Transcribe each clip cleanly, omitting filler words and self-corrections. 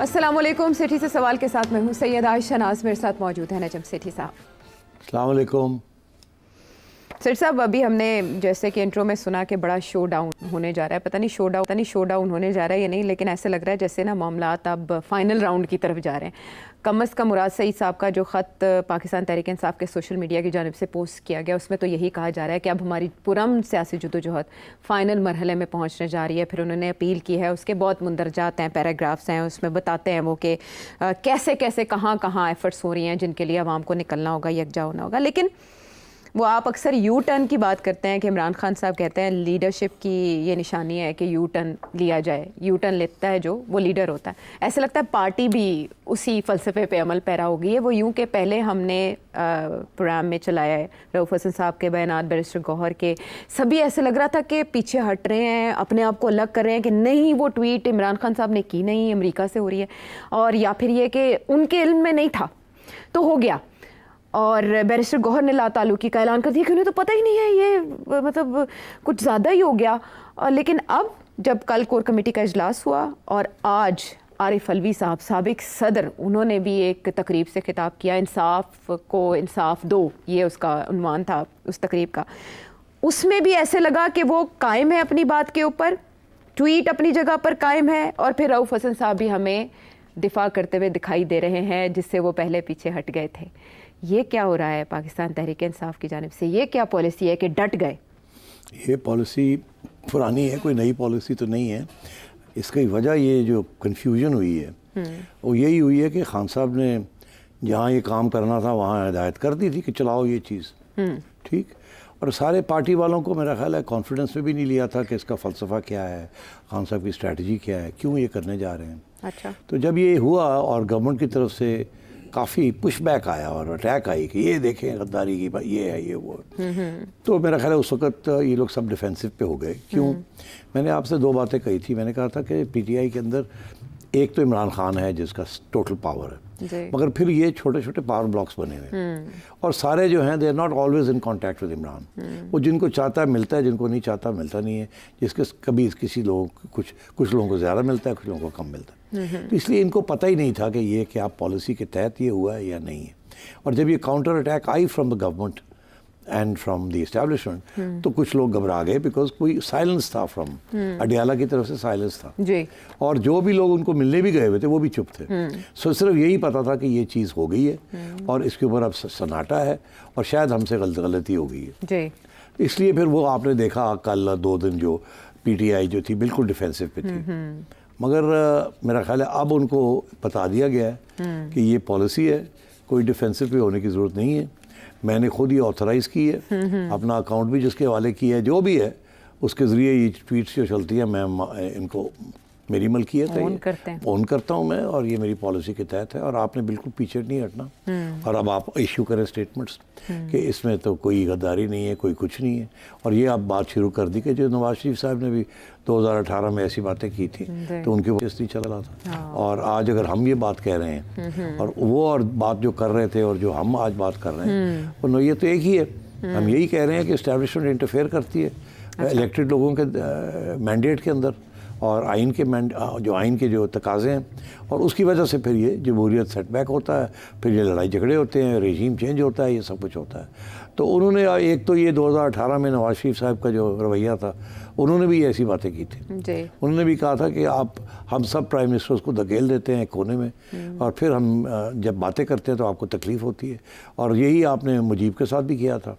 अस्सलाम वालेकुम। सेठी से सवाल के साथ मैं हूँ सैयद आयशा नाज, मेरे साथ मौजूद है नजम सेठी साहब। अस्सलाम वालेकुम। सेठ साहब, अभी हमने जैसे कि इंट्रो में सुना कि बड़ा शो डाउन होने जा रहा है, पता नहीं शो डाउन होने जा रहा है या नहीं, लेकिन ऐसे लग रहा है जैसे ना मामलात अब फाइनल राउंड की तरफ जा रहे हैं। कम अज़ कम मुराद सईद साहब का जो ख़त पाकिस्तान तहरीक इंसाफ के सोशल मीडिया की जानिब से पोस्ट किया गया, उसमें तो यही कहा जा रहा है कि अब हमारी पुरअमन सियासी जदोजहद फ़ाइनल मरहले में पहुँचने जा रही है। फिर उन्होंने अपील की है, उसके बहुत मुंदरजात हैं, पैराग्राफ्स हैं, उसमें बताते हैं वो कि कैसे कैसे कहाँ कहाँ एफ़र्ट्स हो रही हैं जिनके लिए आवाम को निकलना होगा, यकजा होना होगा। लेकिन वो आप अक्सर यू टर्न की बात करते हैं कि इमरान खान साहब कहते हैं लीडरशिप की ये निशानी है कि यू टर्न लिया जाए। यू टर्न लेता है जो, वो लीडर होता है। ऐसे लगता है पार्टी भी उसी फ़लसफ़े पे अमल पैरा हो गई है। वो यूँ कि पहले हमने प्रोग्राम में चलाया है रऊफ़ हसन साहब के बयानात, बैरिस्टर गौहर के, सभी ऐसे लग रहा था कि पीछे हट रहे हैं, अपने आप को अलग कर रहे हैं कि नहीं वो ट्वीट इमरान खान साहब ने की नहीं, अमेरिका से हो रही है, और या फिर ये कि उनके इल्म में नहीं था तो हो गया। और बैरिस्टर गौहर ने लाताल्लुकी का ऐलान कर दिया कि उन्हें तो पता ही नहीं है, ये मतलब कुछ ज़्यादा ही हो गया। लेकिन अब जब कल कोर कमेटी का इजलास हुआ और आज आरिफ अलवी साहब साबिक सदर, उन्होंने भी एक तकरीब से खिताब किया, इंसाफ को इंसाफ दो, ये उसका उन्वान था उस तकरीब का। उसमें भी ऐसे लगा कि वो कायम है अपनी बात के ऊपर, ट्वीट अपनी जगह पर कायम है, और फिर रऊफ़ हसन साहब भी हमें दिफा करते हुए दिखाई दे रहे हैं जिससे वो पहले पीछे हट गए थे। ये क्या हो रहा है पाकिस्तान तहरीक इंसाफ की जानिब से? ये क्या पॉलिसी है कि डट गए? ये पॉलिसी पुरानी है, कोई नई पॉलिसी तो नहीं है। इसकी वजह ये जो कन्फ्यूजन हुई है वो यही हुई है कि खान साहब ने जहाँ ये काम करना था वहाँ हिदायत कर दी थी कि चलाओ ये चीज़, ठीक। और सारे पार्टी वालों को मेरा ख्याल है कॉन्फिडेंस में भी नहीं लिया था कि इसका फ़लसफ़ा क्या है, खान साहब की स्ट्रैटेजी क्या है, क्यों ये करने जा रहे हैं। अच्छा। तो जब ये हुआ और गवर्नमेंट की तरफ से काफ़ी पुशबैक आया और अटैक आई कि ये देखें गद्दारी की बात, ये है, ये वो, तो मेरा ख्याल है उस वक्त ये लोग सब डिफेंसिव पे हो गए। क्यों? मैंने आपसे दो बातें कही थी। मैंने कहा था कि पीटीआई के अंदर एक तो इमरान खान है जिसका टोटल पावर है, मगर फिर ये छोटे छोटे पावर ब्लॉक्स बने हुए हैं और सारे जो हैं they are not always in contact with Imran. वो जिनको चाहता है मिलता है, जिनको नहीं चाहता मिलता नहीं है। जिसके कभी किसी लोगों कुछ लोगों को ज़्यादा मिलता है, कुछ लोगों को कम मिलता है। तो इसलिए इनको पता ही नहीं था कि ये क्या पॉलिसी के तहत ये हुआ है या नहीं है। और जब ये counter attack I from the government and from the establishment तो कुछ लोग घबरा गए, बिकॉज कोई साइलेंस था फ्रॉम अडियाला की तरफ से, साइलेंस था जी। और जो भी लोग उनको मिलने भी गए हुए थे वो भी चुप थे। सो सिर्फ यही पता था कि ये चीज़ हो गई है और इसके ऊपर अब सन्नाटा है और शायद हमसे गलती हो गई है जी। इसलिए फिर वो आपने देखा कल 2 दिन जो पीटीआई जो थी बिल्कुल डिफेंसिव पे थी, मगर मेरा ख्याल है अब उनको बता दिया गया है कि ये पॉलिसी है, कोई डिफेंसिव पे होने की ज़रूरत नहीं है। मैंने खुद ये ऑथराइज़ की है, अपना अकाउंट भी जिसके हवाले किया है, जो भी है उसके ज़रिए ये ट्वीट्स जो चलती है मैं इनको मेरी मलकियत है, ऑन करता हूँ मैं और ये मेरी पॉलिसी के तहत है और आपने बिल्कुल पीछे नहीं हटना। और अब आप इशू करें स्टेटमेंट्स कि इसमें तो कोई गद्दारी नहीं है, कोई कुछ नहीं है। और ये आप बात शुरू कर दी कि जो नवाज शरीफ साहब ने भी 2018 में ऐसी बातें की थी तो उनके वजह से चल रहा था। और आज अगर हम ये बात कह रहे हैं और वो और बात जो कर रहे थे और जो हम आज बात कर रहे हैं वो नोयत तो एक ही है। हम यही कह रहे हैं कि इस्टेब्लिशमेंट इंटरफेयर करती है इलेक्टेड लोगों के मैंडेट के अंदर और आइन के जो आइन के जो तकाज़े हैं, और उसकी वजह से फिर ये जमहूरियत सेटबैक होता है, फिर ये लड़ाई झगड़े होते हैं, रेजीम चेंज होता है, ये सब कुछ होता है। तो उन्होंने एक तो ये 2018 में नवाज शरीफ साहब का जो रवैया था, उन्होंने भी ऐसी बातें की थी जी। उन्होंने भी कहा था कि हम सब प्राइम मिनिस्टर्स को धकेल देते हैं कोने में और फिर हम जब बातें करते हैं तो आपको तकलीफ़ होती है। और यही आपने मुजीब के साथ भी किया था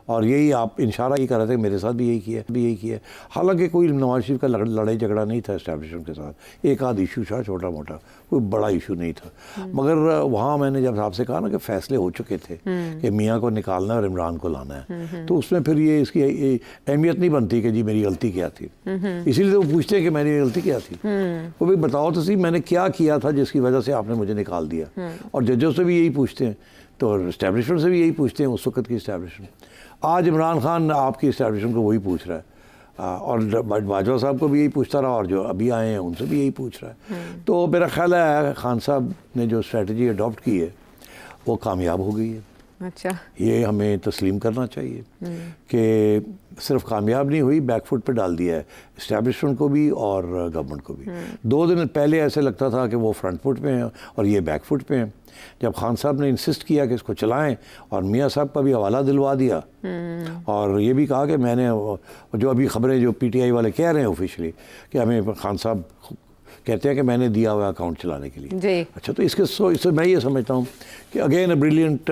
और यही आप इशारा ही कर रहे थे, मेरे साथ भी यही किया। हालांकि कोई नवाज शरीफ का लड़ाई झगड़ा नहीं था एस्टेब्लिशमेंट के साथ, एक आध इशू था छोटा मोटा, कोई बड़ा इशू नहीं था। मगर वहाँ मैंने जब आपसे कहा ना कि फैसले हो चुके थे कि मियाँ को निकालना है और इमरान को लाना है, तो उसमें फिर ये इसकी अहमियत नहीं बनती कि जी मेरी गलती क्या थी। इसीलिए तो वो पूछते हैं कि मेरी गलती क्या थी। वो भी बताओ तो सही मैंने क्या किया था जिसकी वजह से आपने मुझे निकाल दिया। और जजों से भी यही पूछते हैं, तो इस्टेब्लिशमेंट से भी यही पूछते हैं, उस वक्त की इस्टेब्लिशमेंट। आज इमरान खान आपकी इस्टेब्लिशमेंट को वही पूछ रहा है और बाजवा साहब को भी यही पूछता रहा और जो अभी आए हैं उनसे भी यही पूछ रहा है। तो मेरा ख्याल है खान साहब ने जो स्ट्रेटजी अडॉप्ट की है वो कामयाब हो गई है। अच्छा, ये हमें तस्लीम करना चाहिए कि सिर्फ कामयाब नहीं हुई, बैकफुट पे डाल दिया है इस्टेब्लिशमेंट को भी और गवर्नमेंट को भी। 2 दिन पहले ऐसे लगता था कि वो फ्रंट फुट पे हैं और ये बैकफुट पे हैं। जब खान साहब ने इंसिस्ट किया कि इसको चलाएं और मियाँ साहब का भी हवाला दिलवा दिया और ये भी कहा कि मैंने जो अभी खबरें जो पीटीआई वाले कह रहे हैं ऑफिशियली कि हमें खान साहब कहते हैं कि मैंने दिया हुआ अकाउंट चलाने के लिए जी। अच्छा, तो इससे मैं ये समझता हूँ कि again a brilliant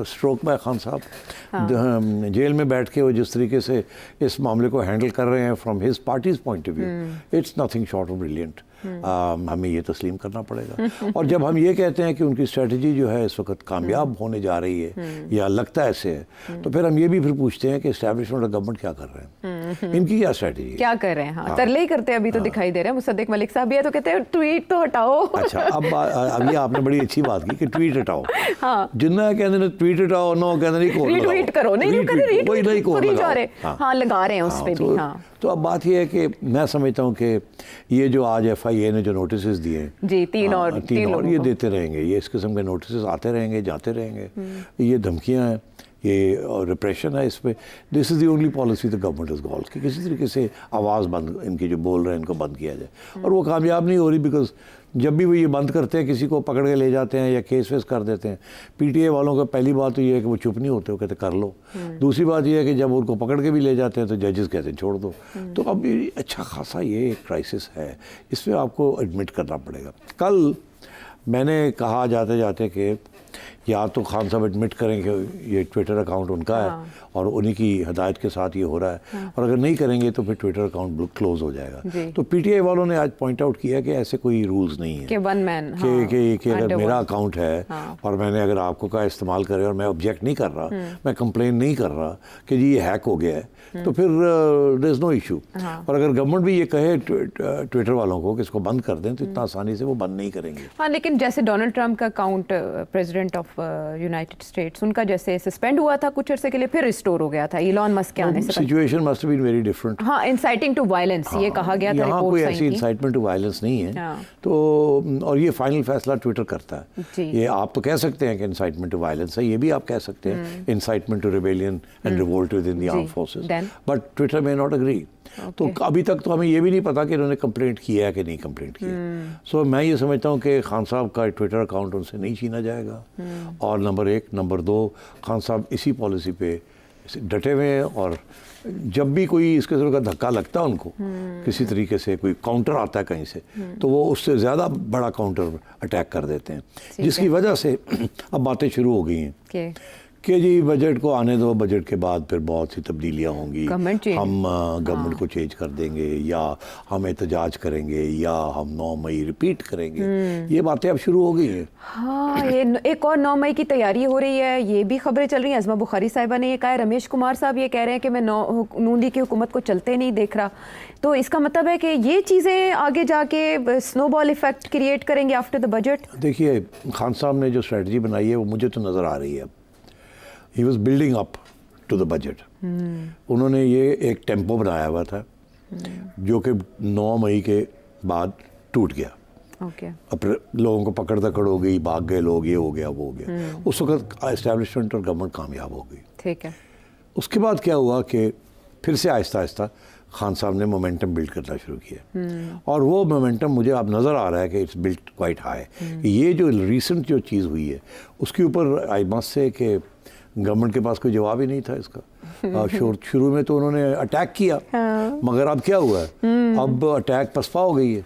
stroke bye Khan साहब। जेल में बैठ के वो जिस तरीके से इस मामले को हैंडल कर रहे हैं from his parties point of view, it's nothing short of brilliant. हमें ये तस्लीम करना पड़ेगा। और जब हम ये कहते हैं कि उनकी स्ट्रेटजी जो है इस वक्त कामयाब होने जा रही है या लगता ऐसे है, तो फिर हम ये भी फिर पूछते हैं कि एस्टैब्लिशमेंट और गवर्नमेंट क्या कर रहे हैं, इनकी क्या स्ट्रेटजी है, क्या कर रहे हैं। हाँ, तरले ही करते हैं अभी तो दिखाई दे रहे हैं। मुसद्दिक मलिक साहब ये तो कहते हैं ट्वीट तो हटाओ। अच्छा, अब ये आपने बड़ी अच्छी बात की कि ट्वीट हटाओ। हाँ, जिन्ना कहते हैं ट्वीट हटाओ, नो कहते नहीं कोड लगाओ, रीट्वीट करो, नहीं नहीं कहते वही नहीं कोड रीट्वीट लगाओ। जा रहे। हाँ, लगा रहे हैं उस पे भी। हाँ, तो अब बात यह है कि मैं समझता हूँ कि ये जो आज एफआईए ने जो नोटिस दिए हैं जी, तीन और ये देते रहेंगे, ये इस किस्म के नोटिस आते रहेंगे, जाते रहेंगे। ये धमकियाँ हैं, ये रिप्रेशन है, इस पे this is the only policy the government is goal कि किसी तरीके से आवाज़ बंद, इनकी जो बोल रहे हैं इनको बंद किया जाए। और वो कामयाब नहीं हो रही, बिकॉज जब भी वो ये बंद करते हैं, किसी को पकड़ के ले जाते हैं या केस वेस कर देते हैं, पीटीआई वालों का पहली बात तो ये है कि वो चुप नहीं होते, वो कहते कर लो। दूसरी बात ये है कि जब उनको पकड़ के भी ले जाते हैं तो जजेस कहते हैं छोड़ दो। तो अब ये अच्छा खासा ये क्राइसिस है, इसमें आपको एडमिट करना पड़ेगा। कल मैंने कहा जाते जाते कि या तो खान साहब एडमिट करें कि ये ट्विटर अकाउंट उनका है और उन्हीं की हदायत के साथ ये हो रहा है, और अगर नहीं करेंगे तो फिर ट्विटर अकाउंट क्लोज हो जाएगा। तो पीटीआई वालों ने आज पॉइंट आउट किया कि ऐसे कोई रूल्स नहीं है कि वन मैन कि अगर मेरा अकाउंट है और मैंने अगर आपको का इस्तेमाल करे और मैं ऑब्जेक्ट नहीं कर रहा, मैं कंप्लेन नहीं कर रहा कि जी ये हैक हो गया है, तो फिर देयर इज नो इशू। और अगर गवर्नमेंट भी ये कहे ट्विटर वालों को कि इसको बंद कर दें, तो इतना आसानी से वो बंद नहीं करेंगे। हाँ, लेकिन जैसे डोनाल्ड ट्रंप का account president of United states, उनका जैसे सस्पेंड हुआ था कुछ अर्से के लिए, फिर रिस्टोर हो गया था इलॉन मस्क के आने से। Situation must have been very different. हाँ, इंसाइटिंग टू वायलेंस ये कहा गया था, यहाँ कोई ऐसी इंसाइटमेंट टू वायलेंस नहीं है। तो और ये फाइनल फैसला ट्विटर करता है। ये आप तो कह सकते हैं कि इंसाइटमेंट टू वायलेंस है, ये भी आप कह सकते हैं incitement to rebellion and revolt within the armed forces, but Twitter may not agree. तो अभी तक तो हमें ये भी नहीं पता कि इन्होंने कंप्लेंट किया है कि नहीं कंप्लेंट किया। सो मैं ये समझता हूँ कि खान साहब का ट्विटर अकाउंट उनसे नहीं छीना जाएगा। और नंबर 1, नंबर 2, खान साहब इसी पॉलिसी पे डटे हुए हैं, और जब भी कोई इस किस्म का धक्का लगता है उनको, किसी तरीके से कोई काउंटर आता है कहीं से, तो वो उससे ज़्यादा बड़ा काउंटर अटैक कर देते हैं, जिसकी वजह से अब बातें शुरू हो गई हैं कि जी बजट को आने दो, बजट के बाद फिर बहुत सी तब्दीलियाँ होंगी, हम गवर्नमेंट को चेंज कर देंगे, या हम एहतजाज करेंगे, या हम 9 मई रिपीट करेंगे। ये बातें अब शुरू हो गई हैं। हाँ, ये एक और 9 मई की तैयारी हो रही है, ये भी खबरें चल रही हैं। अज़मा बुखारी साहिबा ने ये कहा है, रमेश कुमार साहब ये कह रहे हैं कि मैं नून लीग की हुकूमत को चलते नहीं देख रहा। तो इसका मतलब है कि ये चीज़ें आगे जाके स्नोबॉल इफेक्ट क्रिएट करेंगे आफ्टर द बजट। देखिए, खान साहब ने जो स्ट्रेटजी बनाई है वो मुझे तो नज़र आ रही है। He was building up to the budget. उन्होंने ये एक टेम्पो बनाया हुआ था जो कि 9 मई के बाद टूट गया। अब लोगों को पकड़ दकड़ हो गई, भाग गए लोग, ये हो गया वो हो गया। उस वक्त एस्टेब्लिशमेंट और गवर्नमेंट कामयाब हो गई। ठीक है। उसके बाद क्या हुआ कि फिर से आहिस्ता आहिस्ता खान साहब ने मोमेंटम बिल्ड करना शुरू किया, और वो मोमेंटम मुझे अब नज़र आ रहा है कि इट्स बिल्ट क्वाइट हाई। ये जो रिसेंट जो चीज़ हुई है उसके ऊपर आई मस्ट से कि गवर्नमेंट के पास कोई जवाब ही नहीं था इसका। शुरू में तो उन्होंने अटैक किया, मगर अब क्या हुआ है, अब अटैक पसपा हो गई है।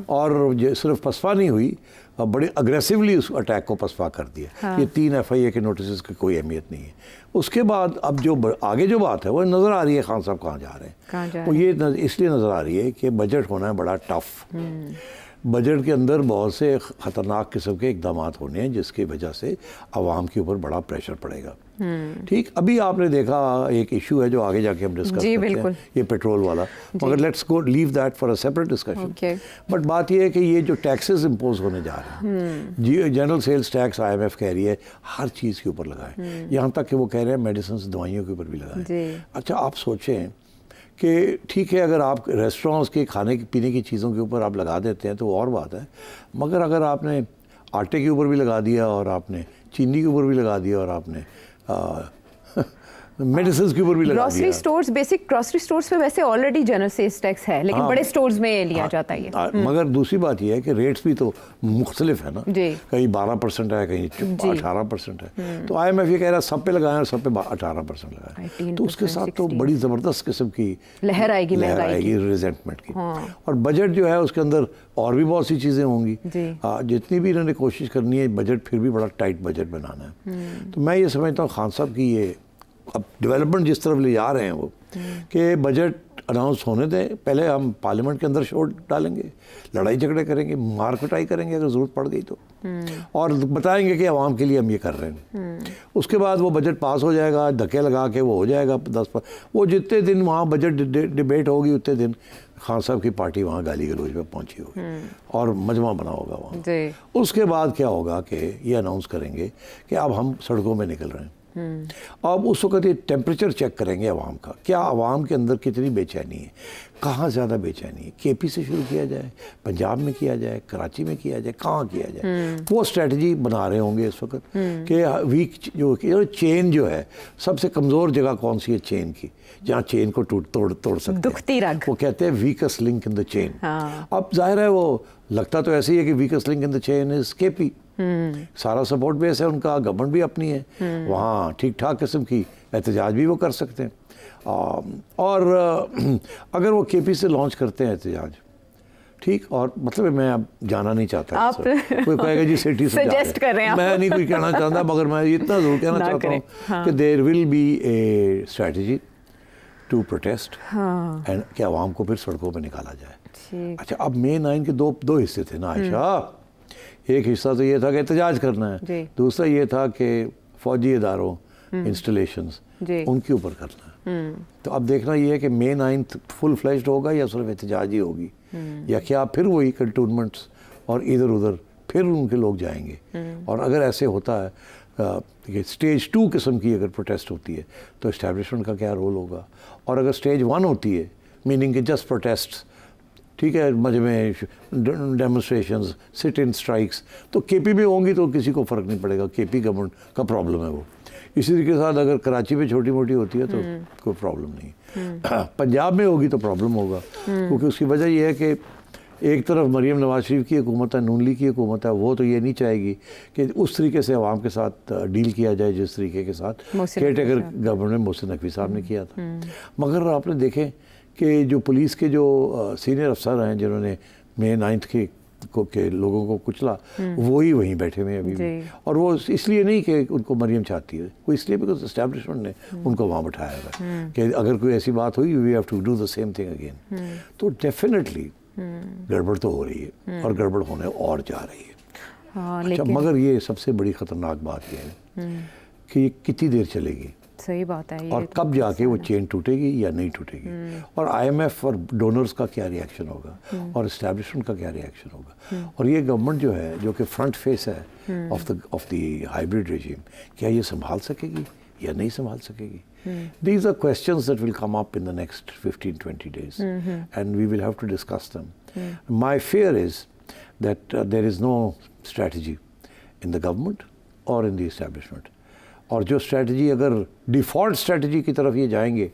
और सिर्फ पसपा नहीं हुई, अब बड़े अग्रेसिवली उस अटैक को पसपा कर दिया। ये 3 एफआईए के नोटिस की कोई अहमियत नहीं है। उसके बाद अब जो आगे जो बात है वो नज़र आ रही है, खान साहब कहाँ जा रहे हैं। वो ये इसलिए नज़र आ रही है कि बजट होना है बड़ा टफ। बजट के अंदर बहुत से ख़तरनाक किस्म के इकदाम होने हैं, जिसकी वजह से आवाम के ऊपर बड़ा प्रेशर पड़ेगा। ठीक, अभी आपने देखा एक इशू है जो आगे जाके हम डिस्कस करते हैं, ये पेट्रोल वाला, मगर let's go leave that for a separate discussion. But बात ये है कि ये जो टैक्सेस इम्पोज होने जा रहे हैं, जनरल सेल्स टैक्स IMF कह रही है हर चीज़ के ऊपर लगाएं, यहाँ तक कि वो कह रहे हैं मेडिसिन दवाइयों के ऊपर भी लगाएं। अच्छा, आप सोचें कि ठीक है, अगर आप रेस्टोरेंट्स के खाने पीने की चीज़ों के ऊपर आप लगा देते हैं तो और बात है, मगर अगर आपने आटे के ऊपर भी लगा दिया और आपने चीनी के ऊपर भी लगा दिया और आपने मेडिसिन के ऊपर भी लगा ग्रोसरी दिया। स्टोर्स, बेसिक ग्रोसरी स्टोर्स पे वैसे ऑलरेडी जनरल सेल्स टैक्स है, लेकिन बड़े स्टोर्स में लिया जाता है ये। मगर दूसरी बात यह है कि रेट्स भी तो मुख्तलिफ है ना, जी। कहीं 12% है, कहीं 18% है। तो IMF ये कह रहा है सब पे लगाएं और सब पे 18% लगाएं, 18%, तो उसके साथ तो बड़ी ज़बरदस्त किस्म की लहर आएगी महंगाई की। रिजेंटमेंट की। और बजट जो है उसके अंदर और भी बहुत सी चीज़ें होंगी। जितनी भी इन्होंने कोशिश करनी है, बजट फिर भी बड़ा टाइट बजट बनाना है। तो मैं ये समझता हूँ खान साहब की ये अब डेवलपमेंट जिस तरफ ले जा रहे हैं वो, कि बजट अनाउंस होने दें, पहले हम पार्लियामेंट के अंदर शोर डालेंगे, लड़ाई झगड़े करेंगे, मार कुटाई करेंगे अगर ज़रूरत पड़ गई तो, और बताएंगे कि आवाम के लिए हम ये कर रहे हैं। उसके बाद वो बजट पास हो जाएगा, धक्के लगा के वो हो जाएगा 10 पर। वो जितने दिन वहाँ बजट डिबेट होगी उतने दिन खान साहब की पार्टी वहाँ गाली गलौज पे पहुँची होगी और मजमा बना होगा वहाँ। उसके बाद क्या होगा कि ये अनाउंस करेंगे कि अब हम सड़कों में निकल रहे हैं। अब उस वक्त ये टेम्परेचर चेक करेंगे अवाम का, क्या अवाम के अंदर कितनी बेचैनी है, कहाँ ज़्यादा बेचैनी है। KP से शुरू किया जाए, पंजाब में किया जाए, कराची में किया जाए, कहाँ किया जाए, वो स्ट्रेटजी बना रहे होंगे इस वक्त कि वीक जो चेन जो है, सबसे कमज़ोर जगह कौन सी है चेन की, जहाँ चेन को तोड़ सकते दुखती रग, वो कहते हैं weakest link in the chain. अब जाहिर है वो लगता तो ऐसे ही है कि weakest link in the chain is KP। सारा सपोर्ट बेस है उनका, गवर्नमेंट भी अपनी है, वहाँ ठीक ठाक किस्म की एहतजाज भी वो कर सकते हैं। और अगर वो KP से लॉन्च करते हैं एहतजाज, ठीक, और मतलब मैं अब जाना नहीं चाहता, आप कोई कहेगा जी सिटी सजेस्ट कर रहे हैं, मैं नहीं कोई कहना चाहता, मगर मैं इतना ज़रूर कहना चाहता हूँ कि there will be a strategy to protest and कि आवाम को फिर सड़कों पर निकाला जाए। अच्छा, अब May 9 के दो हिस्से थे ना आयशा। एक हिस्सा तो ये था कि एहतजाज करना है, दूसरा ये था कि फौजी इदारों इंस्टॉलेशंस उनके ऊपर करना है। तो अब देखना ये है कि May 9 फुल फ्लैश्ड होगा या सिर्फ एहतजाज ही होगी, या क्या फिर वही कंटोनमेंट्स और इधर उधर फिर उनके लोग जाएंगे। और अगर ऐसे होता है कि स्टेज 2 किस्म की अगर प्रोटेस्ट होती है तो इस्टेब्लिशमेंट का क्या रोल होगा, और अगर स्टेज 1 होती है मीनिंग कि जस्ट प्रोटेस्ट, ठीक है, मजे में डेमोन्स्ट्रेशंस, सिट इन स्ट्राइक्स, तो KP में होंगी तो किसी को फ़र्क नहीं पड़ेगा, KP गवर्नमेंट का प्रॉब्लम है वो। इसी तरीके के साथ अगर कराची में छोटी मोटी होती है तो कोई प्रॉब्लम नहीं। पंजाब में होगी तो प्रॉब्लम होगा, क्योंकि उसकी वजह यह है कि एक तरफ मरीम नवाज शरीफ की हुकूमत है, नून लीग की हुकूमत है, वो तो ये नहीं चाहेगी कि उस तरीके से अवाम के साथ डील किया जाए जिस तरीके के साथ केयरटेकर गवर्नमेंट मोहसिन नकवी साहब ने किया था। मगर आपने देखें कि जो पुलिस के जो सीनियर अफसर हैं जिन्होंने May 9 के लोगों को कुचला, वो ही वहीं बैठे हुए हैं अभी भी। और वो इसलिए नहीं कि उनको मरीम चाहती है, वो इसलिए बिकॉज एस्टैब्लिशमेंट ने उनको वहाँ बैठाया है कि अगर कोई ऐसी बात हुई we have to do the same thing again. तो डेफिनेटली गड़बड़ तो हो रही है और गड़बड़ होने और जा रही है। अच्छा, मगर ये सबसे बड़ी ख़तरनाक बात ये है कि ये कितनी देर चलेगी। सही बात है, और कब जाके वो चेन टूटेगी या नहीं टूटेगी, और IMF और डोनर्स का क्या रिएक्शन होगा, और इस्टेब्लिशमेंट का क्या रिएक्शन होगा, और ये गवर्नमेंट जो है जो कि फ्रंट फेस है ऑफ द हाइब्रिड रेजिम, क्या ये संभाल सकेगी या नहीं संभाल सकेगी। These are questions that will come up in the next 15-20 days and we will have to discuss them. My fear is that there is no strategy in the government or in the establishment. और जो strategy अगर default strategy की तरफ ये जाएंगे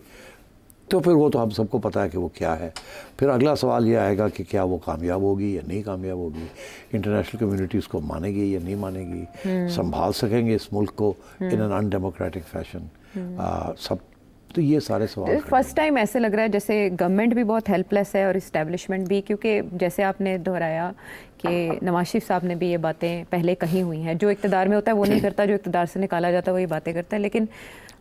तो फिर वो तो हम सबको पता है कि वो क्या है। फिर अगला सवाल ये आएगा कि क्या वो कामयाब होगी या नहीं कामयाब होगी, इंटरनेशनल कम्युनिटी उसको मानेगी या नहीं मानेगी, संभाल सकेंगे इस मुल्क को इन एन अनडेमोक्रेटिक फैशन, सब। तो ये सारे सवाल फर्स्ट टाइम ऐसे लग रहा है जैसे गवर्नमेंट भी बहुत हेल्पलेस है और इस्टेब्लिशमेंट भी, क्योंकि जैसे आपने दोहराया कि नवाज शरीफ साहब ने भी ये बातें पहले कही हुई हैं, जो इक़्तिदार में होता है वो नहीं करता, जो इक़्तिदार से निकाला जाता है वही बातें करता है। लेकिन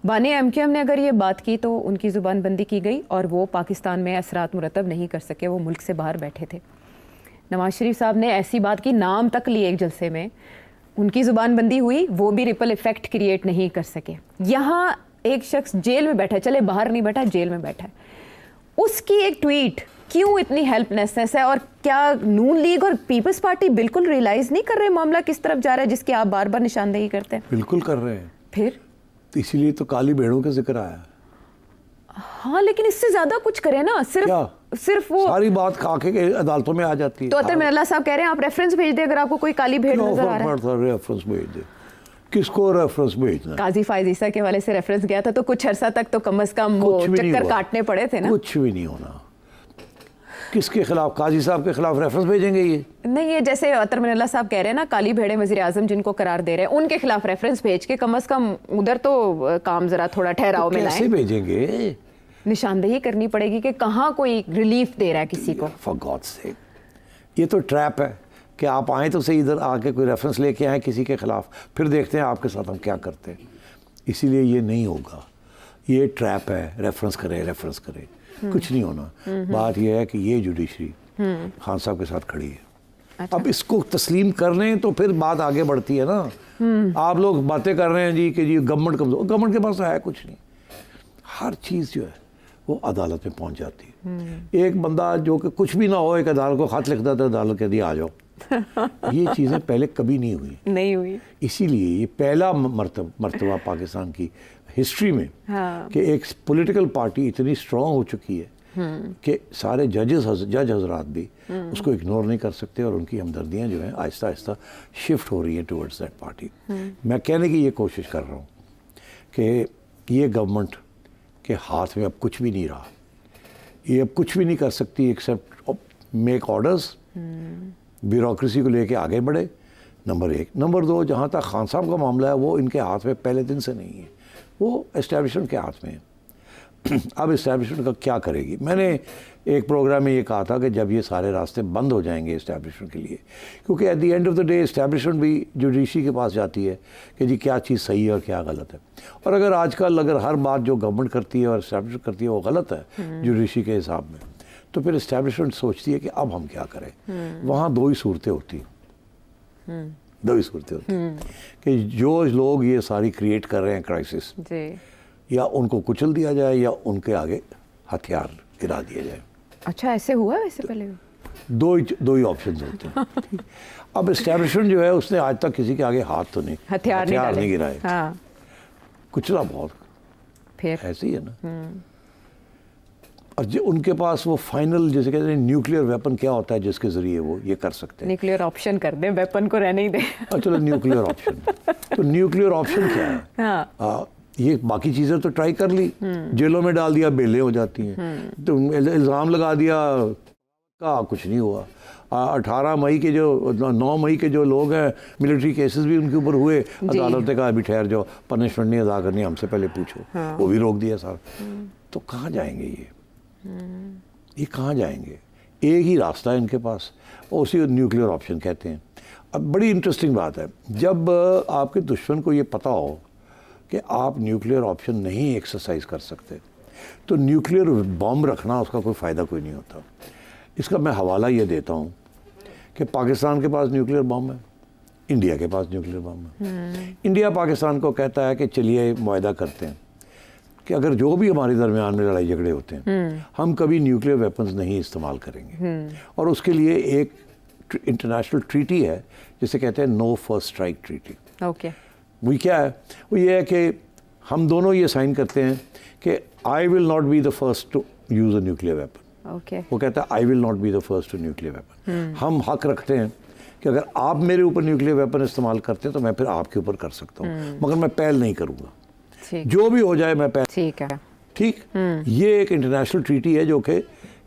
बानी MKM ने अगर ये बात की तो उनकी ज़ुबानबंदी की गई और वो पाकिस्तान में असरात मुरतब नहीं कर सके, वो मुल्क से बाहर बैठे थे। नवाज शरीफ साहब ने ऐसी बात की, नाम तक लिए एक जलसे में, उनकी ज़ुबानबंदी हुई, वो भी रिपल इफ़ेक्ट क्रिएट नहीं कर सके। यहाँ एक शख्स जेल में बैठा है, चले बाहर नहीं बैठा, जेल में बैठा है, उसकी एक ट्वीट क्यों इतनी हेल्पलेसनेस है, और क्या नून लीग और पीपल्स पार्टी बिल्कुल रियलाइज़ नहीं कर रहे मामला किस तरफ जा रहा है, जिसकी आप बार बार निशानदेही करते हैं? बिल्कुल कर रहे हैं, फिर इसीलिए तो काली भेड़ों का जिक्र आया। हाँ, लेकिन इससे ज्यादा कुछ करें ना, सिर्फ वो सारी बात खाके के अदालतों में आ जाती है। तो अतर मिर्ला साहब कह रहे हैं आप रेफरेंस भेज दें अगर आपको कोई काली भेड़ नजर आ रहा है, रेफरेंस भेज दे, किसको रेफरेंस भेजना? काजी फायज ईसा के वाले से रेफरेंस गया था तो कुछ अरसा तक तो कम से कम वो चक्कर काटने पड़े थे ना। कुछ भी नहीं होना। किसके खिलाफ? काजी साहब के खिलाफ रेफरेंस भेजेंगे ये? नहीं, ये जैसे अतर मिनल्ला साहब कह रहे हैं ना, काली भेड़े वजीर आजम जिनको करार दे रहे हैं, उनके खिलाफ रेफरेंस भेज के कम से कम उधर तो काम जरा थोड़ा ठहराव में लाएं। कैसे भेजेंगे? निशानदेही करनी पड़ेगी कि कहाँ कोई रिलीफ दे रहा है किसी को। फॉर गॉड्स सेक, ये तो ट्रैप है कि आप आए तो सही, इधर आके कोई रेफरेंस लेके आए किसी के खिलाफ, फिर देखते हैं आपके साथ हम क्या करते हैं। इसीलिए ये नहीं होगा, ये ट्रैप है। रेफरेंस करें कुछ नहीं होना। बात यह है कि ये जुडिशरी खान साहब के साथ खड़ी है। अच्छा। अब इसको तस्लीम कर लें तो फिर बात आगे बढ़ती है ना। आप लोग बातें कर रहे हैं जी कि जी गवर्नमेंट कमजोर, गवर्नमेंट के पास है कुछ नहीं। हर चीज़ जो है वो अदालत में पहुंच जाती है। एक बंदा जो कि कुछ भी ना हो, एक अदालत को खत लिख देता है, अदालत कहती है आ जाओ। ये चीज़ें पहले कभी नहीं हुई। इसीलिए ये पहला मर्तबा पाकिस्तान की हिस्ट्री में कि एक पॉलिटिकल पार्टी इतनी स्ट्रांग हो चुकी है कि सारे जज हजरात भी उसको इग्नोर नहीं कर सकते और उनकी हमदर्दियाँ जो हैं आहिस्ता आहिस्ता शिफ्ट हो रही हैं टुवर्ड्स दैट पार्टी। मैं कहने की ये कोशिश कर रहा हूँ कि ये गवर्नमेंट के हाथ में अब कुछ भी नहीं रहा। ये अब कुछ भी नहीं कर सकती एक्सेप्ट मेक ऑर्डर्स, ब्यूरोक्रेसी को लेके आगे बढ़े, नंबर 1। नंबर 2, जहाँ तक खान साहब का मामला है वो इनके हाथ में पहले दिन से नहीं है, वो एस्टेब्लिशमेंट के हाथ में है। अब एस्टेब्लिशमेंट का क्या करेगी? मैंने एक प्रोग्राम में ये कहा था कि जब ये सारे रास्ते बंद हो जाएंगे एस्टेब्लिशमेंट के लिए, क्योंकि at the end of the day establishment भी जुडिशरी के पास जाती है कि जी क्या चीज़ सही है और क्या गलत है। और अगर आजकल हर बात जो गवर्नमेंट करती है और एस्टेब्लिशमेंट करती है वो गलत है जुडिशरी के हिसाब में, तो फिर एस्टेब्लिशमेंट सोचती है कि अब हम क्या करें। वहाँ दो ही सूरतें होती कि जो लोग ये सारी क्रिएट कर रहे हैं क्राइसिस, या उनको कुचल दिया जाए या उनके आगे हथियार गिरा दिया जाए। अच्छा, ऐसे हुआ वैसे पहले? दो ही ऑप्शंस होते हैं। अब एस्टेब्लिशमेंट जो है उसने आज तक किसी के आगे हाथ तो नहीं, हथियार नहीं गिराए। हाँ। कुचला बहुत, फिर ऐसे ही है ना। और जो उनके पास वो फाइनल, जैसे कहते हैं न्यूक्लियर वेपन क्या होता है जिसके जरिए वो ये कर सकते हैं। न्यूक्लियर ऑप्शन कर दे, वेपन को रहने ही दे। चलो न्यूक्लियर ऑप्शन, तो न्यूक्लियर ऑप्शन क्या है? हाँ। ये बाकी चीज़ें तो ट्राई कर ली, जेलों में डाल दिया, बेलें हो जाती हैं, तो इल्ज़ाम लगा दिया, का कुछ नहीं हुआ। 18 मई के जो 9 मई के जो लोग हैं, मिलिट्री केसेस भी उनके ऊपर हुए, अदालत ने कहा अभी ठहर जाओ, पनिशमेंट नहीं अदा करनी, हमसे पहले पूछो। वो भी रोक दिया सारा। तो कहाँ जाएंगे ये कहाँ जाएंगे? एक ही रास्ता है इनके पास, उसी न्यूक्लियर ऑप्शन कहते हैं। अब बड़ी इंटरेस्टिंग बात है, जब आपके दुश्मन को ये पता हो कि आप न्यूक्लियर ऑप्शन नहीं एक्सरसाइज कर सकते, तो न्यूक्लियर बॉम्ब रखना उसका कोई फ़ायदा कोई नहीं होता। इसका मैं हवाला ये देता हूँ कि पाकिस्तान के पास न्यूक्लियर बॉम्ब है, इंडिया के पास न्यूक्लियर बॉम्ब है। इंडिया पाकिस्तान को कहता है कि चलिए मुआहदा करते हैं कि अगर जो भी हमारे दरमियान में लड़ाई झगड़े होते हैं हम कभी न्यूक्लियर वेपन्स नहीं इस्तेमाल करेंगे। और उसके लिए एक इंटरनेशनल ट्रीटी है जिसे कहते हैं no first strike treaty. Okay. वो क्या है? वो ये है कि हम दोनों ये साइन करते हैं कि I will not be the first to use a nuclear weapon. Okay. वो कहता है I will not be the first to nuclear weapon. हम हक रखते हैं कि अगर आप मेरे ऊपर न्यूक्लियर वेपन इस्तेमाल करते हैं तो मैं फिर आपके ऊपर कर सकता हूँ, मगर मैं पहल नहीं करूँगा। जो भी हो जाए मैं पहल। ठीक है। ठीक। ये एक इंटरनेशनल ट्रीटी है जो कि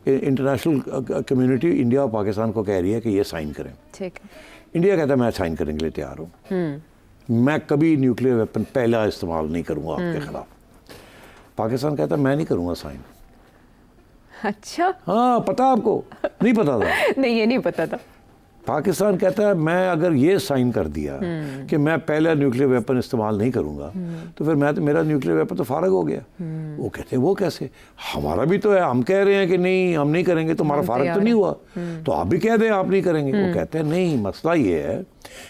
इंटरनेशनल कम्युनिटी इंडिया और पाकिस्तान को कह रही है कि ये साइन करें। ठीक है। इंडिया कहता है मैं साइन करने के लिए तैयार हूँ, मैं कभी न्यूक्लियर वेपन पहला इस्तेमाल नहीं करूँगा आपके खिलाफ। पाकिस्तान कहता है मैं नहीं करूँगा साइन। अच्छा। हाँ, पता आपको? नहीं पता था? नहीं, ये नहीं पता था। पाकिस्तान कहता है मैं अगर ये साइन कर दिया कि मैं पहला न्यूक्लियर वेपन इस्तेमाल नहीं करूँगा तो फिर मेरा न्यूक्लियर वेपन तो फारग हो गया। वो कहते हैं वो कैसे? हमारा भी तो है, हम कह रहे हैं कि नहीं हम नहीं करेंगे, तो हमारा फारग तो नहीं हुआ, तो आप भी कह दें आप नहीं करेंगे। वो कहते हैं नहीं, मसला ये है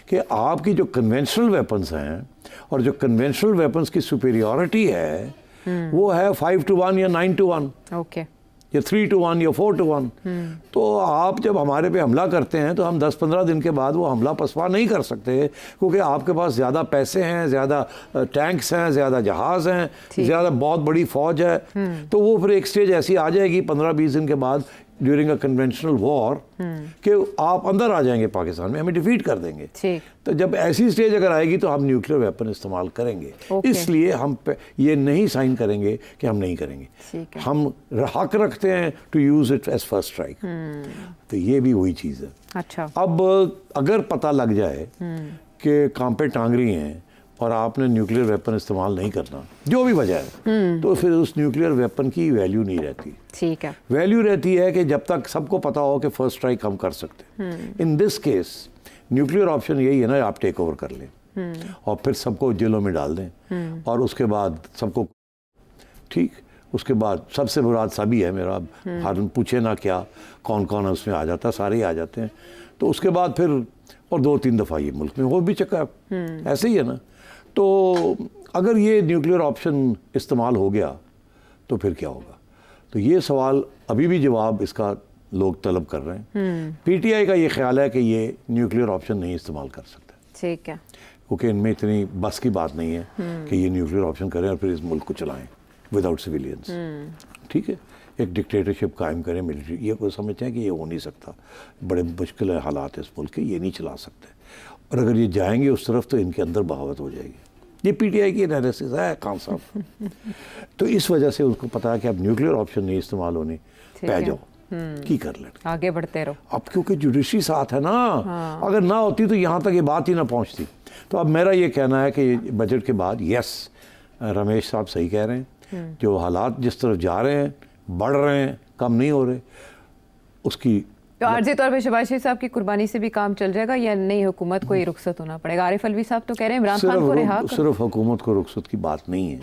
कि आपकी जो कन्वेंशनल वेपन्स हैं और जो कन्वेंशनल वेपन्स की सुपीरियॉरिटी है वो है 5-1 या 9-1। ओके। या 3-1 या 4-1। तो आप जब हमारे पे हमला करते हैं तो हम 10-15 दिन के बाद वो हमला पसपा नहीं कर सकते, क्योंकि आपके पास ज़्यादा पैसे हैं, ज़्यादा टैंक्स हैं, ज़्यादा जहाज़ हैं, ज़्यादा बहुत बड़ी फ़ौज है। तो वो फिर एक स्टेज ऐसी आ जाएगी 15-20 दिन के बाद ड्यूरिंग अ कन्वेंशनल वॉर कि आप अंदर आ जाएंगे पाकिस्तान में, हमें डिफीट कर देंगे। ठीक। तो जब ऐसी स्टेज अगर आएगी तो हम न्यूक्लियर वेपन इस्तेमाल करेंगे। Okay. इसलिए हम ये नहीं साइन करेंगे कि हम नहीं करेंगे। ठीक है। हम हक रखते हैं to use it as first strike. तो ये भी वही चीज़ है। अच्छा। अब अगर पता लग जाए कि कांपे टांग रही हैं और आपने न्यूक्लियर वेपन इस्तेमाल नहीं करना, जो भी वजह है, तो फिर उस न्यूक्लियर वेपन की वैल्यू नहीं रहती। ठीक है। वैल्यू रहती है कि जब तक सबको पता हो कि फर्स्ट स्ट्राइक हम कर सकते हैं। In this case nuclear option यही है ना, आप टेक ओवर कर लें और फिर सबको जेलों में डाल दें और उसके बाद सबको, ठीक, उसके बाद सबसे मुराद सभी है मेरा, हर पूछे ना क्या कौन कौन है उसमें आ जाता, सारे ही आ जाते हैं। तो उसके बाद फिर और 2-3 दफ़ा ये मुल्क में हो भी चुका है, ऐसे ही है ना। तो अगर ये न्यूक्लियर ऑप्शन इस्तेमाल हो गया तो फिर क्या होगा? तो ये सवाल अभी भी जवाब इसका लोग तलब कर रहे हैं। पीटीआई का ये ख्याल है कि ये न्यूक्लियर ऑप्शन नहीं इस्तेमाल कर सकते। ठीक है। क्योंकि इनमें इतनी बस की बात नहीं है कि ये न्यूक्लियर ऑप्शन करें और फिर इस मुल्क को चलाएं विदाउट सिविलियंस। ठीक है, एक डिक्टेटरशिप कायम करें मिलिट्री, ये कोई समझते हैं कि ये हो नहीं सकता, बड़े मुश्किल हालात है इस मुल्क के, ये नहीं चला सकते। और अगर ये जाएंगे उस तरफ तो इनके अंदर बगावत हो जाएगी। ये पीटीआई की एनालिसिस है खान साहब। तो इस वजह से उसको पता है कि अब न्यूक्लियर ऑप्शन नहीं इस्तेमाल होने, पै जाओ की कर ले, आगे बढ़ते रहो। अब क्योंकि जुडिशरी साथ है ना। हाँ। अगर ना होती तो यहाँ तक ये बात ही ना पहुँचती। तो अब मेरा ये कहना है कि बजट के बाद, यस, रमेश साहब सही कह रहे हैं, जो हालात जिस तरफ जा रहे हैं, बढ़ रहे हैं, कम नहीं हो रहे, उसकी तो आर्जी तौर पे शहबाज शरीफ साहब की कुर्बानी से भी काम चल जाएगा या नई हुकूमत को ही रुखसत होना पड़ेगा? आरिफ अलवी साहब तो कह रहे हैं इमरान खान को रिहा करो। सिर्फ हुकूमत को रुखसत की बात नहीं है,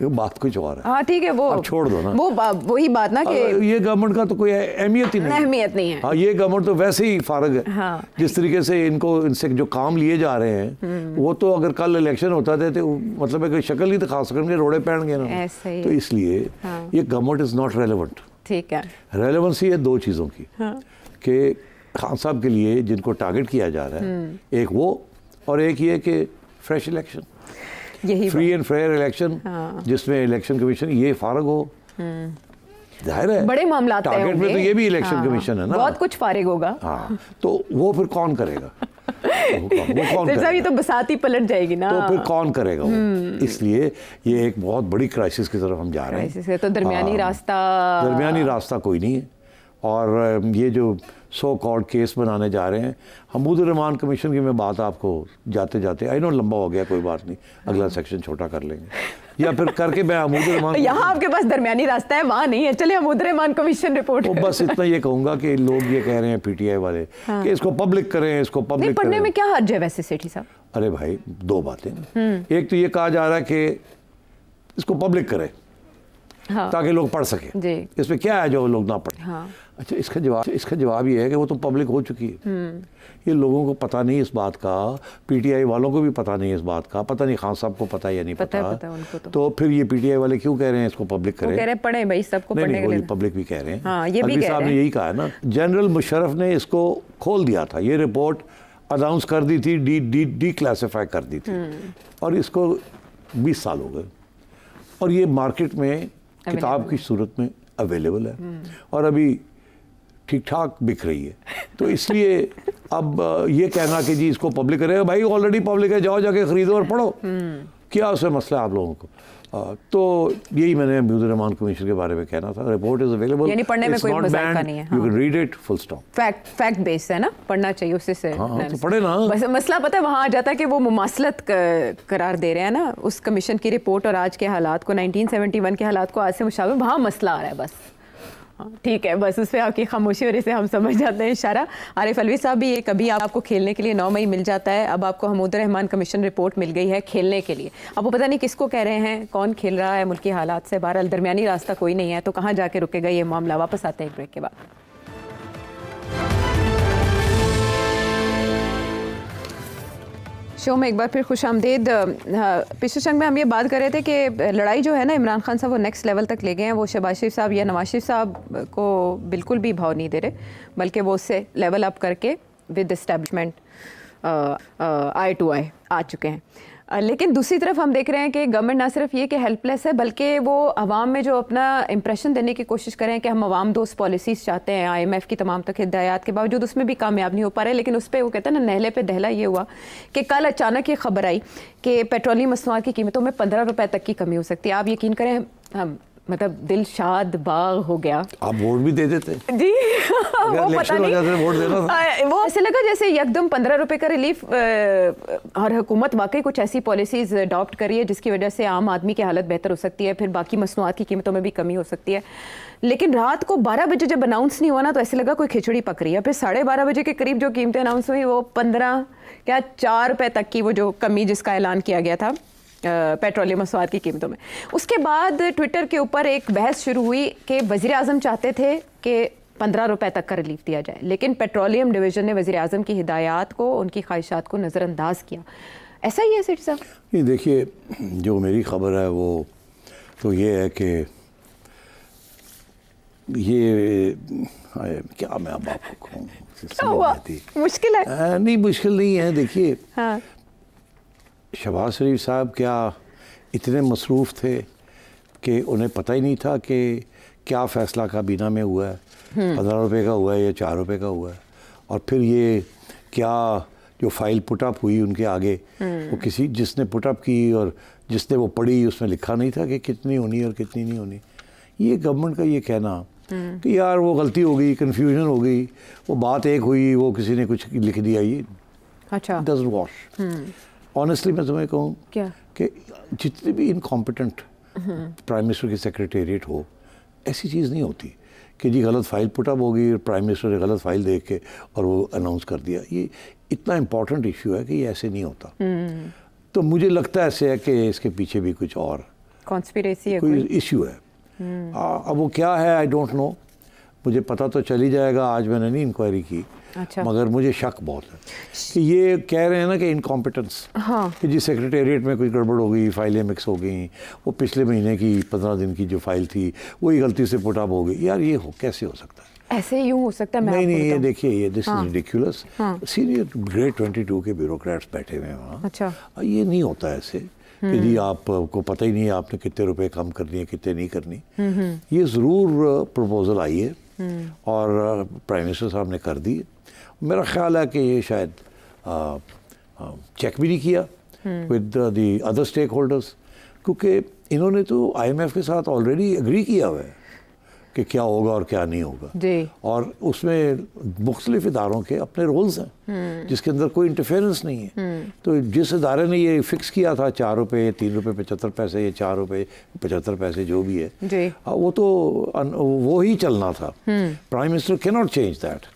ये बात कुछ और है। हाँ ठीक है, वो अब छोड़ दो ना, वो वही बात ना कि ये गवर्नमेंट का तो कोई अहमियत ही नहीं, अहमियत नहीं है। हाँ, ये गवर्नमेंट तो वैसे ही फारग है। हाँ। जिस तरीके से इनको इनसे जो काम लिए जा रहे हैं, वो तो अगर कल इलेक्शन होता था तो मतलब है कि शक्ल ही दिखा सकेंगे, रोड़े पहनेंगे ना। ऐसे ही। तो इसलिए ये गवर्नमेंट इज नॉट रेलेवेंट। ठीक है। रेलेवेंसी है दो चीज़ों की, कि खान साहब के लिए जिनको टारगेट किया जा रहा है, एक वो और एक ये कि फ्रेश इलेक्शन, यही फ्री एंड फेयर इलेक्शन, जिसमें इलेक्शन कमीशन ये फारग हो। जाहिर है बड़े मामला टारगेट में तो ये भी इलेक्शन कमीशन है ना, बहुत कुछ फारिग होगा। हाँ, तो वो फिर कौन करेगा? वो कौन करेगा? ये तो बसाती पलट जाएगी ना, तो फिर कौन करेगा वो? इसलिए ये एक बहुत बड़ी क्राइसिस की तरफ हम जा रहे हैं। तो दरमियानी रास्ता कोई नहीं है। और ये जो सो कॉल्ड केस बनाने जा रहे हैं, हमूदुर रहमान कमीशन की मैं बात आपको जाते जाते, आई नो लंबा हो गया, कोई बात नहीं, अगला सेक्शन छोटा कर लेंगे या फिर करके मैं हमूदुर रहमान यहाँ आपके पास दरमियानी रास्ता है, वहाँ नहीं है। चलिए हमूदुर रहमान कमीशन रिपोर्ट। तो बस इतना ये कहूँगा कि लोग ये कह रहे हैं पीटीआई वाले कि इसको पब्लिक करें, इसको पब्लिक पढ़ने में क्या हर्ज है वैसे सेठी साहब? अरे भाई, दो बातें, एक तो ये कहा जा रहा है कि इसको पब्लिक करें ताकि लोग पढ़ सकें। इसमें क्या है जो लोग ना पढ़ें? अच्छा, इसका जवाब ये है कि वो तो पब्लिक हो चुकी है। ये लोगों को पता नहीं इस बात का, पीटीआई वालों को भी पता नहीं इस बात का, पता नहीं खान साहब को पता या नहीं पता उनको तो फिर ये पीटीआई वाले क्यों कह रहे हैं इसको पब्लिक करें? कह रहे हैं पढ़े भाई, सबको पढ़ने के लिए। पब्लिक भी कह रहे हैं। हाँ, ये भी कह साहब ने यही कहा है ना, जनरल मुशर्रफ ने इसको खोल दिया था, ये रिपोर्ट अनाउंस कर दी थी, डी क्लासीफाई कर दी थी, और इसको 20 साल हो गए और ये मार्केट में किताब की सूरत में अवेलेबल है और अभी ठीक ठाक बिक रही है। तो इसलिए अब ये कहना कि जी इसको पब्लिक करेगा, भाई ऑलरेडी पब्लिक है, जाओ जाके खरीदो और पढ़ो, क्या उसमें मसला है आप लोगों को? तो यही मैंने हमूदुर रहमान कमीशन के बारे में कहना था। रिपोर्ट इज अवेलेबल, यानी पढ़ने में कोई मजाक नहीं है, you can read it, full stop. Fact base है ना, पढ़ना चाहिए उससे से। हाँ, तो पढ़े ना। बस मसला पता है वहाँ आ जाता है कि वो मुमासलत करार दे रहे हैं ना उस कमीशन की रिपोर्ट और आज के हालात को, 1971 के हालात को आज से मुशाबे, वहाँ मसला आ रहा है बस। ठीक है, बस उस पर आपकी खामोशी और इसे हम समझ जाते हैं इशारा। आरिफ अलवी साहब भी ये कभी आपको खेलने के लिए 9 मई मिल जाता है, अब आपको हमूदुर रहमान कमीशन रिपोर्ट मिल गई है खेलने के लिए। अब वो पता नहीं किसको कह रहे हैं, कौन खेल रहा है मुल्क की हालात से, बहरहाल दरमियानी रास्ता कोई नहीं है, तो कहाँ जाके रुकेगा ये मामला? वापस आते हैं एक ब्रेक के बाद। शो में एक बार फिर खुश आमदेद। पिछले जंग में हम ये बात कर रहे थे कि लड़ाई जो है ना इमरान खान साहब वो नेक्स्ट लेवल तक ले गए हैं। वो शहबाज शरीफ साहब या नवाज शरीफ साहब को बिल्कुल भी भाव नहीं दे रहे, बल्कि वो उससे लेवल अप करके विद इस्टेब्लिशमेंट आई टू आई आ चुके हैं। लेकिन दूसरी तरफ हम देख रहे हैं कि गवर्नमेंट ना सिर्फ ये कि हेल्पलेस है, बल्कि वो आवाम में जो अपना इंप्रेशन देने की कोशिश करें कि हम आवाम दोस्त पॉलिसीज़ चाहते हैं, IMF की तमाम तक हिदायत के बावजूद उसमें भी कामयाब नहीं हो पा रहे। लेकिन उस पर वो कहते हैं ना, नहले पे दहला ये हुआ कि कल अचानक ये खबर आई कि पेट्रोलियम मसनूआत की कीमतों में 15 रुपए तक की कमी हो सकती है। आप यकीन करें, हम मतलब दिल शाद बाग हो गया। आप वोट भी दे देते जी वो पता नहीं, वोट देना था। वो ऐसे लगा जैसे एकदम 15 रुपए का रिलीफ, और हुकूमत वाकई कुछ ऐसी पॉलिसीज अडॉप्ट करी है जिसकी वजह से आम आदमी की हालत बेहतर हो सकती है, फिर बाकी मसनूआत की कीमतों में भी कमी हो सकती है। लेकिन रात को 12 बजे जब अनाउंस नहीं हुआ ना, तो ऐसे लगा कोई खिचड़ी पक रही है। फिर 12:30 बजे के करीब जो कीमतें अनाउंस हुई वो 15 क्या 4 रुपए तक की, वो जो कमी जिसका ऐलान किया गया था पेट्रोलियम मसनूआत की कीमतों में। उसके बाद ट्विटर के ऊपर एक बहस शुरू हुई कि वज़ीर आज़म चाहते थे कि 15 रुपए तक का रिलीफ दिया जाए, लेकिन पेट्रोलियम डिवीज़न ने वज़ीर आज़म की हिदायत को, उनकी ख्वाहिशात को नज़रअंदाज किया। ऐसा ही है सेठ साहब? ये देखिए, जो मेरी खबर है वो तो ये है कि ये क्या मैं अब आपको कहूँ, मुश्किल है? नहीं, मुश्किल नहीं है। देखिए, हाँ, शहबाज शरीफ साहब क्या इतने मसरूफ़ थे कि उन्हें पता ही नहीं था कि क्या फ़ैसला काबीना में हुआ है, 15 रुपये का हुआ है या 4 रुपये का हुआ है। और फिर ये क्या जो फाइल पुटअप हुई उनके आगे, वो किसी जिसने पुटअप की और जिसने वो पढ़ी उसमें लिखा नहीं था कि कितनी होनी और कितनी नहीं होनी। ये गवर्नमेंट का ये कहना कि यार वो गलती हो गई, कन्फ्यूजन हो गई, वो बात एक हुई, वो किसी ने कुछ लिख दिया, ये अच्छा डजंट वॉश। ऑनेस्टली मैं तुम्हें कहूँ क्या कि जितने भी इनकॉम्पिटेंट प्राइम मिनिस्टर की सेक्रेटेरिएट हो, ऐसी चीज़ नहीं होती कि जी गलत फाइल पुटअप होगी और प्राइम मिनिस्टर ने गलत फाइल देख के और वो अनाउंस कर दिया। ये इतना इम्पॉर्टेंट इशू है कि ये ऐसे नहीं होता। तो मुझे लगता है ऐसे है कि इसके पीछे भी कुछ और कॉन्स्पिरेसी है, कोई इशू है। अब वो क्या है आई डोंट नो, मुझे पता तो चल ही जाएगा। आज मैंने नहीं इंक्वायरी की, अच्छा। मगर मुझे शक बहुत है कि ये कह रहे हैं ना कि इनकॉम्पिटेंस, हाँ, कि जी सेक्रेटेरिएट में कुछ गड़बड़ हो गई, फाइलें मिक्स हो गई, वो पिछले महीने की 15 दिन की जो फाइल थी वही गलती से पुटअप हो गई। यार ये कैसे हो सकता है? ऐसे यूं हो सकता है? नहीं, ये देखिए, ये this is ridiculous. Senior grade 22 के ब्यूरोक्रेट्स बैठे हुए हैं वहाँ। अच्छा, ये नहीं होता ऐसे कि जी आपको पता ही नहीं है आपने कितने रुपए कम करनी है, कितने नहीं करनी। ये ज़रूर प्रपोजल आई है और प्राइम मिनिस्टर साहब ने कर दी। मेरा ख्याल है कि ये शायद चेक भी नहीं किया with the other stake holders, क्योंकि इन्होंने तो IMF के साथ ऑलरेडी एग्री किया हुआ है कि क्या होगा और क्या नहीं होगा जी। और उसमें मुख्तलिफ इदारों के अपने रोल्स हैं जिसके अंदर कोई इंटरफेरेंस नहीं है। तो जिस इदारे ने ये फिक्स किया था 4 रुपये, 3 रुपये 75 पैसे या 4 रुपये 75 पैसे जो भी है जी, वो तो वो ही चलना था। Prime minister can not change that,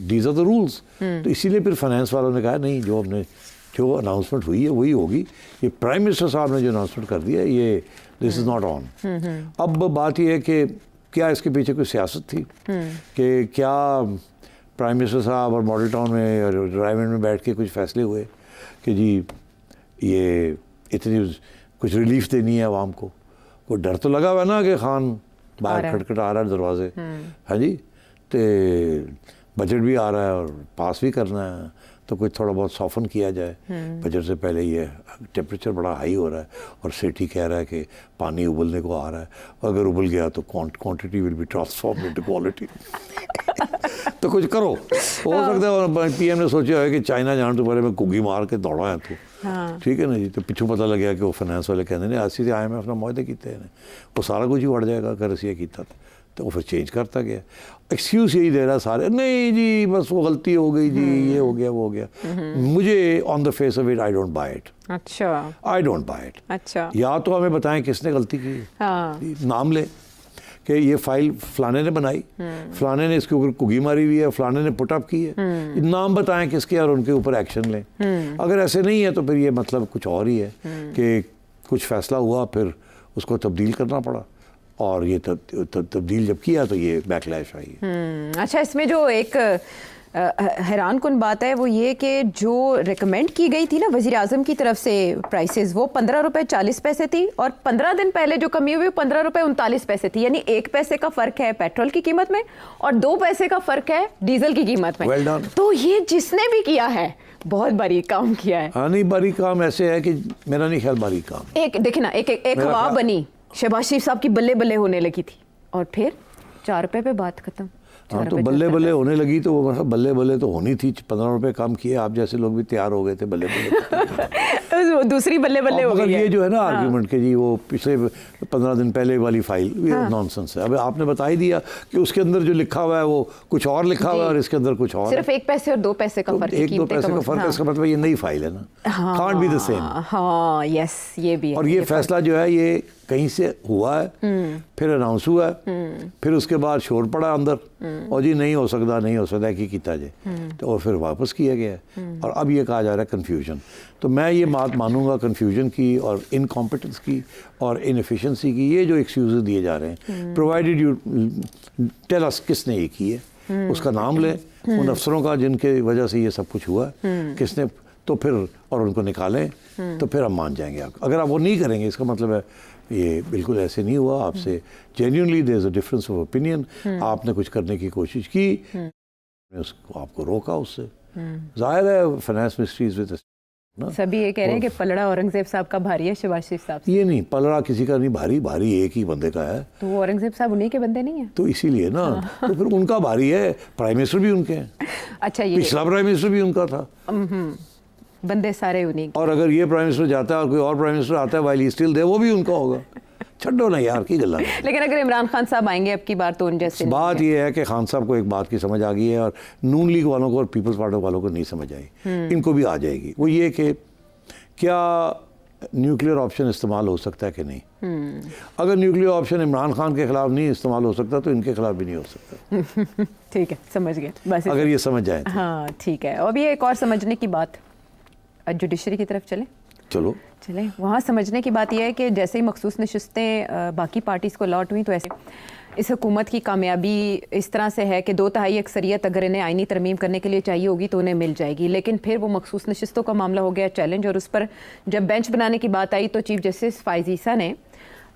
these are the rules. तो इसीलिए फिर फाइनेंस वालों ने कहा नहीं, जो अनाउंसमेंट हुई है वही होगी। ये प्राइम मिनिस्टर साहब ने जो अनाउंसमेंट कर दिया ये दिस इज़ नॉट ऑन। अब बात यह है कि क्या इसके पीछे कोई सियासत थी कि क्या प्राइम मिनिस्टर साहब और मॉडल टाउन में और ड्राइव में बैठ के कुछ फैसले हुए कि जी ये इतनी कुछ रिलीफ देनी है आवाम को? वो डर तो लगा हुआ ना कि खान बाहर खटखट आ रहा है दरवाजे, हाँ जी, तो बजट भी आ रहा है और पास भी करना है, तो कोई थोड़ा बहुत सॉफन किया जाए। बजट से पहले ये टेम्परेचर बड़ा हाई हो रहा है और सेठी कह रहा है कि पानी उबलने को आ रहा है, अगर उबल गया तो quantity will be transform into quality. तो कुछ करो, हो सकता है PM ने सोचा है कि चाइना जाने तो पहले मैं कुगी मार के दौड़ा है तो ठीक है ना जी। तो पिछू पता लग गया कि वो फाइनेंस वाले कहते हैं ऐसे IMF ने मुआहदे किए हैं, वो सारा कुछ ही बढ़ जाएगा अगर ऐसे किया तो वो फिर चेंज करता गया। एक्सक्यूज़ यही दे रहा सारे, नहीं जी बस वो गलती हो गई जी, ये हो गया वो हो गया। मुझे on the face of it I don't buy it. अच्छा, आई डोंट बाय इट। अच्छा, या तो हमें बताएं किसने गलती की, हाँ, नाम ले कि ये फाइल फलाने ने बनाई, फलाने ने इसके ऊपर कुगी मारी हुई है, फलाने ने पुटअप की है, नाम बताएं किसके और उनके ऊपर एक्शन लें। अगर ऐसे नहीं है तो फिर ये मतलब कुछ और ही है कि कुछ फैसला हुआ फिर उसको तब्दील करना पड़ा और ये तब्दील जब किया तो ये बैकलैश आई है। अच्छा, इसमें जो एक हैरान कुन बात है वो ये कि जो रिकमेंड की गई थी ना वज़ीर आज़म की तरफ से प्राइसेस, वो 15 रुपये 40 पैसे थी और 15 दिन पहले जो कमी हुई 15 रुपये 39 पैसे थी। यानी 1 पैसे का फ़र्क है पेट्रोल की कीमत में और 2 पैसे का फ़र्क है डीजल की कीमत में। well done। तो ये जिसने भी किया है बहुत बारीक काम किया है। हाँ नहीं, बारीक काम ऐसे है कि मेरा नहीं ख्याल बारीक काम। एक देखिए ना, एक हवा बनी, शहबाज शरीफ साहब की बल्ले बल्ले होने लगी थी और फिर 4 रुपए पे बात खत्म। हाँ तो बल्ले बल्ले होने लगी तो वो मतलब बल्ले बल्ले तो होनी थी। 15 रुपए काम किए, आप जैसे लोग भी तैयार हो गए थे बल्ले बल्ले। वो दूसरी बल्ले बल्ले हो गई है। ये जो है ना आर्ग्यूमेंट के जी वो पिछले 15 दिन पहले वाली फाइल, ये नॉनसेंस है। अब आपने बता ही दिया कि उसके अंदर जो लिखा हुआ है वो कुछ और लिखा हुआ है और इसके अंदर कुछ और, सिर्फ 1 पैसे और 2 पैसे का फर्क है। 1-2 पैसे का फर्क है, इसका मतलब ये नई फाइल है ना, कांट बी द सेम। हाँ यस, ये भी है। और ये फैसला जो है ये कहीं से हुआ है, फिर अनाउंस हुआ है, फिर उसके बाद शोर पड़ा अंदर और जी नहीं हो सकता कि किया जाए, तो और फिर वापस किया गया है। और अब ये कहा जा रहा है कन्फ्यूजन। तो मैं ये बात मानूंगा कन्फ्यूजन की और इनकॉम्पिटेंस की और इनएफिशिएंसी की। ये जो एक्सक्यूजेस दिए जा रहे हैं, प्रोवाइडेड यू टेल अस किसने ये की है, उसका नाम लें उन अफसरों का जिनके वजह से ये सब कुछ हुआ, किसने, तो फिर और उनको निकालें, तो फिर हम मान जाएंगे। आप अगर आप वो नहीं करेंगे, इसका मतलब है ये बिल्कुल ऐसे नहीं हुआ। आपसे genuinely there is a difference of opinion, आपने कुछ करने की कोशिश की, उसको आपको रोका उससे। जाहिर है फाइनेंस मिनिस्ट्रीज विद सभी ये कह रहे हैं कि पलड़ा औरंगजेब साहब का भारी है शहबाज शरीफ साहब से। ये नहीं, पलड़ा किसी का नहीं भारी, भारी एक ही बंदे का है। तो वो औरंगजेब साहब उन्हीं के बंदे नहीं है, तो इसीलिए ना तो फिर उनका भारी है। प्राइम मिनिस्टर भी उनके हैं। अच्छा, ये पिछला प्राइम मिनिस्टर भी उनका था। बंदे सारे उन्हीं के। और अगर ये प्राइम मिनिस्टर जाता है और कोई और प्राइम मिनिस्टर आता है वाइल ही स्टिल दे, वो भी उनका होगा। छड्डो ना यार की गल्ला। लेकिन अगर इमरान खान साहब आएंगे अब की बार तो उन जैसे बात ये है कि खान साहब को एक बात की समझ आ गई है और नून लीग वालों को और पीपल्स पार्टी वालों को नहीं समझ आई, इनको भी आ जाएगी। वो ये कि क्या न्यूक्लियर ऑप्शन इस्तेमाल हो सकता है कि नहीं। अगर न्यूक्लियर ऑप्शन इमरान खान के खिलाफ नहीं इस्तेमाल हो सकता तो इनके खिलाफ भी नहीं हो सकता। ठीक है, समझ गए बस, अगर ये समझ जाए तो। हाँ ठीक है। अब ये एक और समझने की बात, जुडिशरी की तरफ चले वहाँ समझने की बात यह है कि जैसे ही मखसूस नशिस्तें बाकी पार्टीज़ को अलॉट हुई तो ऐसे इस हुकूमत की कामयाबी इस तरह से है कि 2/3 अक्सरियत अगर इन्हें आइनी तरमीम करने के लिए चाहिए होगी तो उन्हें मिल जाएगी। लेकिन फिर वो मखसूस नशिस्तों का मामला हो गया चैलेंज और उस पर जब बेंच बनाने की बात आई तो चीफ जस्टिस फ़ाइज़ ईसा ने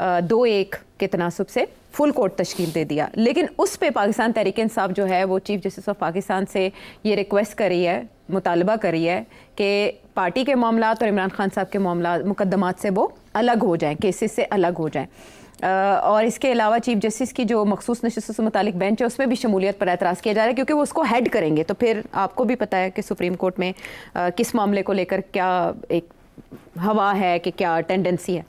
2-1 के तनासब से फुल कोर्ट तश्कील दे दिया। लेकिन उस पे पाकिस्तान तहरीक इंसाफ जो है वो चीफ जस्टिस ऑफ पाकिस्तान से ये रिक्वेस्ट कर रही है, मुतालबा कर रही है कि पार्टी के मामलात और इमरान खान साहब के मामला मुकदमात से वो अलग हो जाएँ, केसेस से अलग हो जाएँ। और इसके अलावा चीफ जस्टिस की जो मखसूस नशिस्तों से मुतालिक बेंच है उसमें भी शमूलियत पर एतराज़ किया जा रहा है क्योंकि वो उसको हेड करेंगे। तो फिर आपको भी पता है कि सुप्रीम कोर्ट में किस मामले को लेकर क्या एक हवा है कि क्या टेंडेंसी है।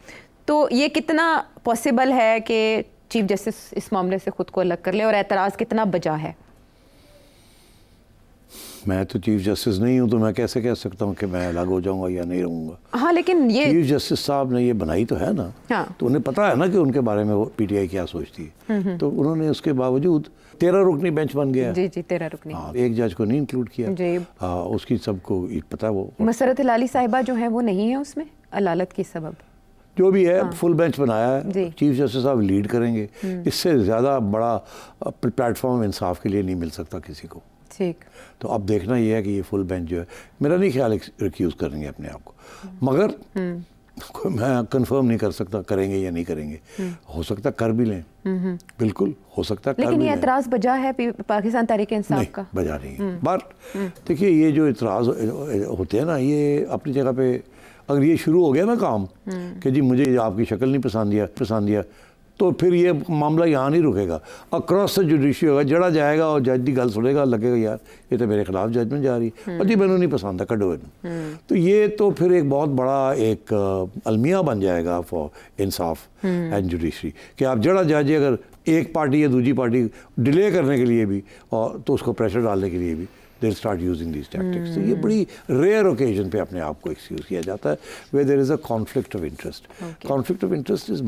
तो ये कितना पॉसिबल है कि चीफ जस्टिस इस मामले से खुद को अलग कर ले और एतराज़ कितना बजा है? मैं तो चीफ जस्टिस नहीं हूं तो मैं कैसे कह सकता हूं कि मैं अलग हो जाऊंगा या नहीं रहूंगा। हाँ लेकिन ये चीफ जस्टिस साहब ने ये बनाई तो है ना। हाँ। तो उन्हें पता है ना कि उनके बारे में वो पीटीआई क्या सोचती है। तो उन्होंने उसके बावजूद 13 रुकनी बेंच बन गया। जी 13 रुकनी। हाँ, एक जज को नहीं इंक्लूड किया जी। उसकी सबको पता, वो मसरत हिलाली साहिबा जो है वो नहीं है उसमें अलालत की सबब जो भी है। फुल बेंच बनाया है, चीफ जस्टिस साहब लीड करेंगे। इससे ज़्यादा बड़ा प्लेटफॉर्म इंसाफ के लिए नहीं मिल सकता किसी को। ठीक। तो अब देखना ये है कि ये फुल बेंच जो है, मेरा नहीं ख्याल रिक्यूज करेंगे अपने आप को, मगर मैं कंफर्म नहीं कर सकता करेंगे या नहीं करेंगे। हो सकता कर भी लें, बिल्कुल हो सकता कर भी लें। लेकिन ये एतराज़ बजा है पाकिस्तान तहरीक इंसाफ का? बजा नहीं है। बट देखिए ये जो एतराज़ होते हैं ना, ये अपनी जगह पे अगर ये शुरू हो गया ना काम कि जी मुझे आपकी शक्ल नहीं पसंद दिया तो फिर ये मामला यहाँ नहीं रुकेगा, अक्रॉस द जुडिशरी होगा, जड़ा जाएगा और जज की गल सुनेगा, लगेगा यार ये तो मेरे खिलाफ जजमेंट जा रही है और जी मैंने नहीं पसंद है, कड्डो इन्हें। तो ये तो फिर एक बहुत बड़ा एक अलमिया बन जाएगा फॉर इंसाफ एंड जुडिशरी कि आप जड़ा जज अगर एक पार्टी या दूसरी पार्टी डिले करने के लिए भी और तो उसको प्रेशर डालने के लिए भी they'll start using these tactics. तो ये बड़ी रेयर ओकेजन पे अपने आप को एक्सक्यूज किया जाता है where there is a conflict of interest. Conflict of interest is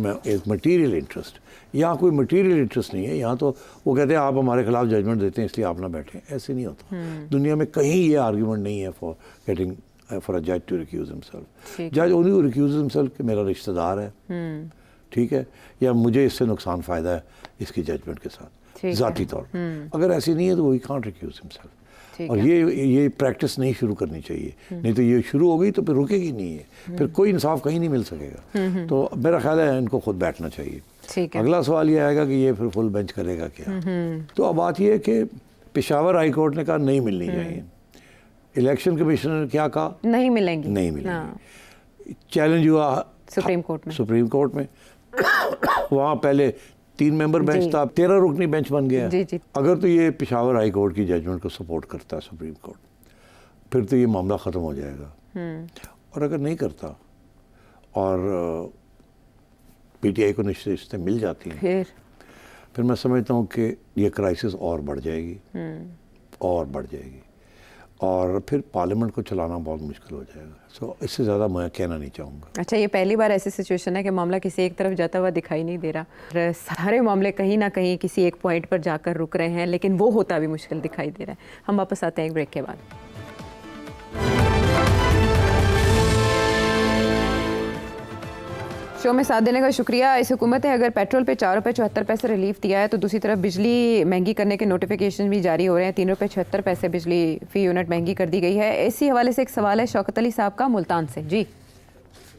material interest. यहाँ कोई मटीरियल इंटरेस्ट नहीं है। यहाँ तो वो कहते हैं आप हमारे खिलाफ जजमेंट देते हैं इसलिए आप ना बैठें, ऐसे नहीं होता। दुनिया में कहीं ये आर्ग्यूमेंट नहीं है फॉर गेटिंग फॉर अ जज टू रिक्यूज हिमसेल्फ। जज ओनली रिक्यूज हिमसेल्फ कि मेरा रिश्तेदार है, ठीक है, या मुझे इससे नुकसान फ़ायदा है इसकी जजमेंट के साथ ज़ाती तौर पर। अगर ऐसी नहीं है तो वही कांट रिक्यूज हिमसेल्फ। और ये प्रैक्टिस नहीं शुरू करनी चाहिए, नहीं तो ये शुरू हो गई तो फिर रुकेगी नहीं है, फिर कोई इंसाफ कहीं नहीं मिल सकेगा। तो मेरा ख्याल है इनको खुद बैठना चाहिए। अगला सवाल ये आएगा कि ये फिर फुल बेंच करेगा क्या। तो अब बात ये है कि पेशावर हाई कोर्ट ने कहा नहीं मिलनी चाहिए, इलेक्शन कमिश्नर ने क्या कहा? नहीं मिलेंगी, नहीं मिलेंगी। हाँ। चैलेंज हुआ सुप्रीम कोर्ट में, सुप्रीम कोर्ट में वहाँ पहले 3 मेंबर बेंच था, 13 रुकनी बेंच बन गया। जी जी। अगर तो ये पिशावर हाई कोर्ट की जजमेंट को सपोर्ट करता है सुप्रीम कोर्ट, फिर तो ये मामला ख़त्म हो जाएगा। और अगर नहीं करता और पीटीआई को निश्चित मिल जाती है, फिर मैं समझता हूँ कि ये क्राइसिस और बढ़ जाएगी, और बढ़ जाएगी, और फिर पार्लियामेंट को चलाना बहुत मुश्किल हो जाएगा। सो इससे ज़्यादा मैं कहना नहीं चाहूँगा। अच्छा, ये पहली बार ऐसी सिचुएशन है कि मामला किसी एक तरफ जाता हुआ दिखाई नहीं दे रहा, और सारे मामले कहीं ना कहीं किसी एक पॉइंट पर जाकर रुक रहे हैं, लेकिन वो होता भी मुश्किल दिखाई दे रहा है। हम वापस आते हैं एक ब्रेक के बाद। शो में साथ देने का शुक्रिया। इस हुकूमत ने अगर पेट्रोल पे 4 रुपये 74 पैसे रिलीफ दिया है, तो दूसरी तरफ बिजली महंगी करने के नोटिफिकेशन भी जारी हो रहे हैं। 3 रुपये 76 पैसे बिजली फ़ी यूनिट महंगी कर दी गई है। इसी हवाले से एक सवाल है शौकत अली साहब का मुल्तान से। जी,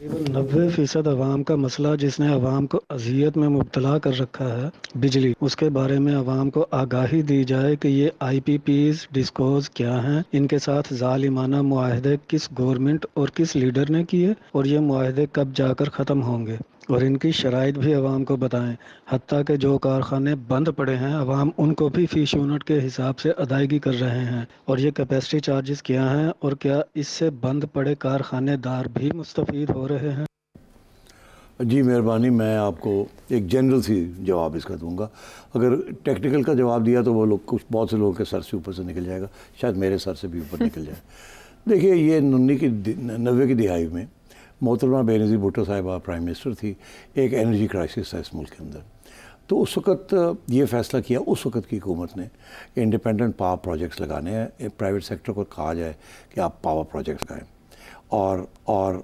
90% अवाम का मसला जिसने अवाम को अजियत में मुब्तला कर रखा है बिजली, उसके बारे में अवाम को आगाही दी जाए कि ये IPPs डिस्कोज क्या हैं, इनके साथ जालिमाना मुआहदे किस गवर्नमेंट और किस लीडर ने किए, और ये मुआहदे कब जाकर ख़त्म होंगे, और इनकी शराइत भी अवाम को बताएं। हत्ता के जो कारखाने बंद पड़े हैं, अवाम उनको भी फीस यूनिट के हिसाब से अदायगी कर रहे हैं, और ये कैपेसिटी चार्जेस क्या हैं, और क्या इससे बंद पड़े कारखानेदार भी मुस्तफ़ीद हो रहे हैं? जी मेहरबानी, मैं आपको एक जनरल सी जवाब इसका दूंगा। अगर टेक्निकल का जवाब दिया तो वो लोग कुछ बहुत से लोगों के सर से ऊपर से निकल जाएगा, शायद मेरे सर से भी ऊपर निकल जाए। देखिए, ये 90 की दिहाई में मोहतरमा बेनज़ीर भुट्टो साहिबा प्राइम मिनिस्टर थी। एक एनर्जी क्राइसिस था इस मुल्क के अंदर, तो उस वक़्त ये फ़ैसला किया उस वक़्त की हुकूमत ने कि इंडिपेंडेंट पावर प्रोजेक्ट्स लगाने हैं। प्राइवेट सेक्टर को कहा जाए कि आप पावर प्रोजेक्ट्स लगाएँ, और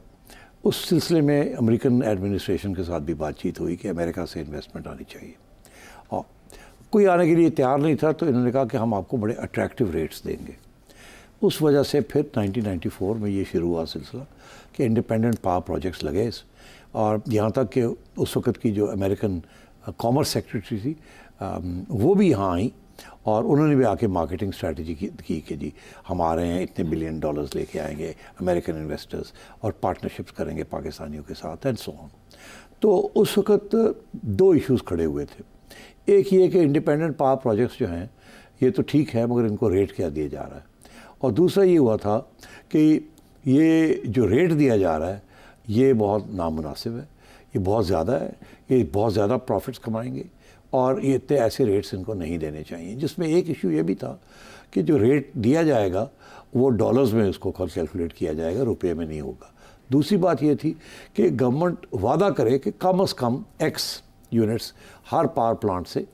उस सिलसिले में अमेरिकन एडमिनिस्ट्रेशन के साथ भी बातचीत हुई कि अमेरिका से इन्वेस्टमेंट आनी चाहिए, और कोई आने के लिए तैयार नहीं था। तो इन्होंने कहा कि हम आपको बड़े अट्रैक्टिव रेट्स देंगे। उस वजह से फिर 1994 में ये शुरू हुआ सिलसिला कि इंडिपेंडेंट पावर प्रोजेक्ट्स लगे, और यहाँ तक कि उस वक़्त की जो अमेरिकन कॉमर्स सेक्रेटरी थी वो भी यहाँ आई, और उन्होंने भी आके मार्केटिंग स्ट्रेटजी की कि जी हम आ रहे हैं, इतने $1 बिलियन लेके आएंगे अमेरिकन इन्वेस्टर्स, और पार्टनरशिप्स करेंगे पाकिस्तानियों के साथ, एंड सो ऑन। तो उस वक़्त 2 इश्यूज़ खड़े हुए थे। एक ये कि इंडिपेंडेंट पावर प्रोजेक्ट्स जो हैं ये तो ठीक है, मगर इनको रेट क्या दिया जा रहा है, और दूसरा ये हुआ था कि ये जो रेट दिया जा रहा है ये बहुत नामुनासिब है, ये बहुत ज़्यादा है, ये बहुत ज़्यादा प्रॉफिट्स कमाएंगे, और ये इतने ऐसे रेट्स इनको नहीं देने चाहिए। जिसमें एक इशू ये भी था कि जो रेट दिया जाएगा वो डॉलर्स में उसको कैलकुलेट किया जाएगा, रुपये में नहीं होगा। दूसरी बात ये थी कि गवर्नमेंट वादा करे कि कम से कम X यूनिट्स हर पावर प्लांट से,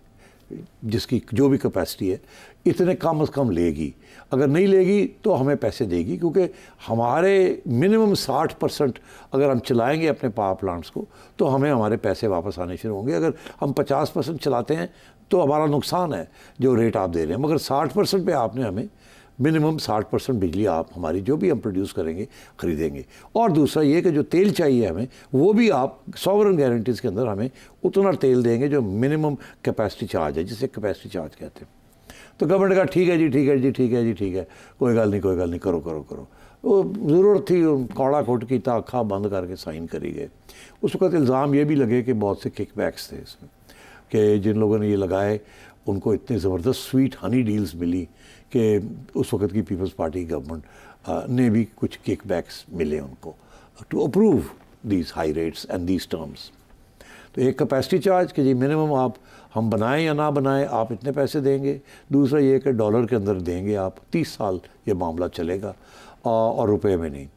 जिसकी जो भी कैपेसिटी है, इतने कम से कम लेगी। अगर नहीं लेगी तो हमें पैसे देगी, क्योंकि हमारे मिनिमम 60% अगर हम चलाएंगे अपने पावर प्लांट्स को तो हमें हमारे पैसे वापस आने शुरू होंगे। अगर हम 50% चलाते हैं तो हमारा नुकसान है जो रेट आप दे रहे हैं, मगर 60% पे आपने हमें मिनिमम 60% बिजली आप हमारी जो भी हम प्रोड्यूस करेंगे ख़रीदेंगे। और दूसरा ये कि जो तेल चाहिए हमें वो भी आप सॉवरेन गारंटीज़ के अंदर हमें उतना तेल देंगे जो मिनिमम कैपेसिटी चार्ज है, जिसे कैपेसिटी चार्ज कहते हैं। तो गवर्नमेंट का ठीक है जी, ठीक है जी, ठीक है जी, ठीक है, कोई गल नहीं, कोई गल नहीं, करो करो करो। वो ज़रूरत थी, कौड़ा खोट की अखा बंद करके साइन करी गए। उस वक्त इल्ज़ाम ये भी लगे कि बहुत से किकबैक्स थे इसमें, कि जिन लोगों ने ये लगाए उनको इतने ज़बरदस्त स्वीट हनी डील्स मिली कि उस वक्त की पीपल्स पार्टी गवर्नमेंट ने भी कुछ किकबैक्स मिले उनको to approve these high rates and these terms. तो एक कैपेसिटी चार्ज कि जी मिनिमम आप हम बनाएं या ना बनाएं आप इतने पैसे देंगे। दूसरा ये कि डॉलर के अंदर देंगे आप, 30 साल ये मामला चलेगा, और रुपए में नहीं।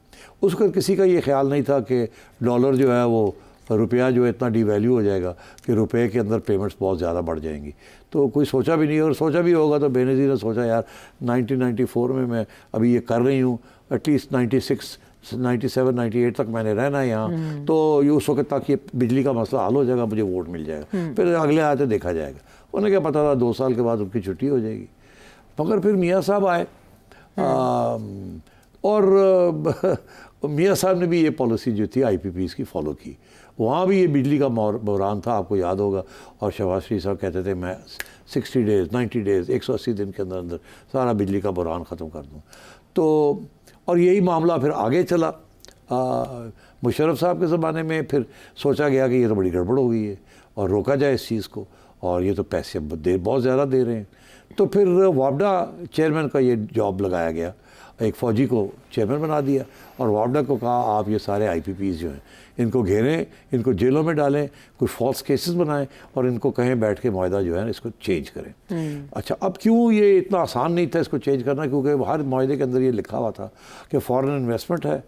उस वक्त किसी का ये ख्याल नहीं था कि डॉलर जो है वो रुपया जो है इतना डिवैल्यू हो जाएगा कि रुपए के अंदर पेमेंट्स बहुत ज़्यादा बढ़ जाएंगी। तो कोई सोचा भी नहीं, और सोचा भी होगा तो बेनज़ीर ने सोचा यार 1994 में मैं अभी ये कर रही हूँ, एटलीस्ट 96, 97, 98 तक मैंने रहना है यहाँ, तो ये उस वक्त तक ये बिजली का मसला हल हो जाएगा, मुझे वोट मिल जाएगा, फिर अगले आते देखा जाएगा। उन्हें क्या पता था 2 साल के बाद उनकी छुट्टी हो जाएगी। मगर फिर मियाँ साहब आए, और मियाँ साहब ने भी ये पॉलिसी जो थी IPPs की फॉलो की। वहाँ भी ये बिजली का बहरान था, आपको याद होगा, और शहबाज शरीफ साहब कहते थे मैं 60 डेज़ 90 डेज़ 180 दिन के अंदर अंदर सारा बिजली का बहरान ख़त्म कर दूँ। तो और यही मामला फिर आगे चला। मुशर्रफ साहब के ज़माने में फिर सोचा गया कि ये तो बड़ी गड़बड़ हो गई है और रोका जाए इस चीज़ को, और ये तो पैसे बहुत ज़्यादा दे रहे हैं। तो फिर वापडा चेयरमैन का ये जॉब लगाया गया, एक फ़ौजी को चेयरमैन बना दिया और वापडा को कहा आप ये सारे IPPs जो हैं इनको घेरें, इनको जेलों में डालें, कुछ फॉल्स केसेस बनाएं और इनको कहें बैठ के मुआहदा जो है इसको चेंज करें। अच्छा, अब क्यों ये इतना आसान नहीं था इसको चेंज करना, क्योंकि हर मुआहदे के अंदर ये लिखा हुआ था कि फ़ॉरेन इन्वेस्टमेंट है,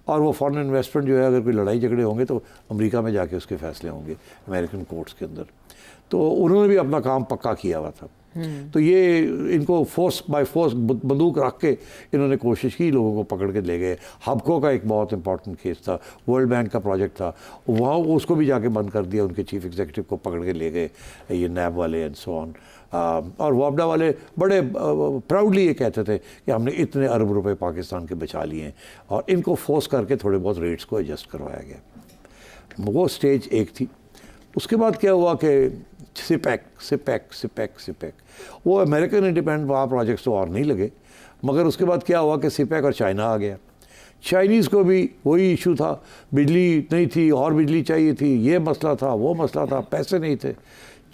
और वो फॉरेन इन्वेस्टमेंट जो है अगर कोई लड़ाई झगड़े होंगे तो अमेरिका में जाके उसके फैसले होंगे अमेरिकन कोर्ट्स के अंदर। तो उन्होंने भी अपना काम पक्का किया हुआ था। तो ये इनको फोर्स बाय फोर्स बंदूक रख के इन्होंने कोशिश की, लोगों को पकड़ के ले गए। हबको का एक बहुत इंपॉर्टेंट केस था, वर्ल्ड बैंक का प्रोजेक्ट था, वहाँ उसको भी जाके बंद कर दिया, उनके चीफ एग्जीक्यूटिव को पकड़ के ले गए ये नैब वाले एंड सो ऑन। और वापडा वाले बड़े प्राउडली ये कहते थे कि हमने इतने अरब रुपए पाकिस्तान के बचा लिए हैं, और इनको फोर्स करके थोड़े बहुत रेट्स को एडजस्ट करवाया गया। वो स्टेज एक थी। उसके बाद क्या हुआ कि सिपैक वो अमेरिकन इंडिपेंडेंट पावर प्रोजेक्ट्स तो और नहीं लगे, मगर उसके बाद क्या हुआ कि सिपैक और चाइना आ गया। चाइनीज़ को भी वही इशू था, बिजली नहीं थी और बिजली चाहिए थी, ये मसला था वो मसला था, पैसे नहीं थे।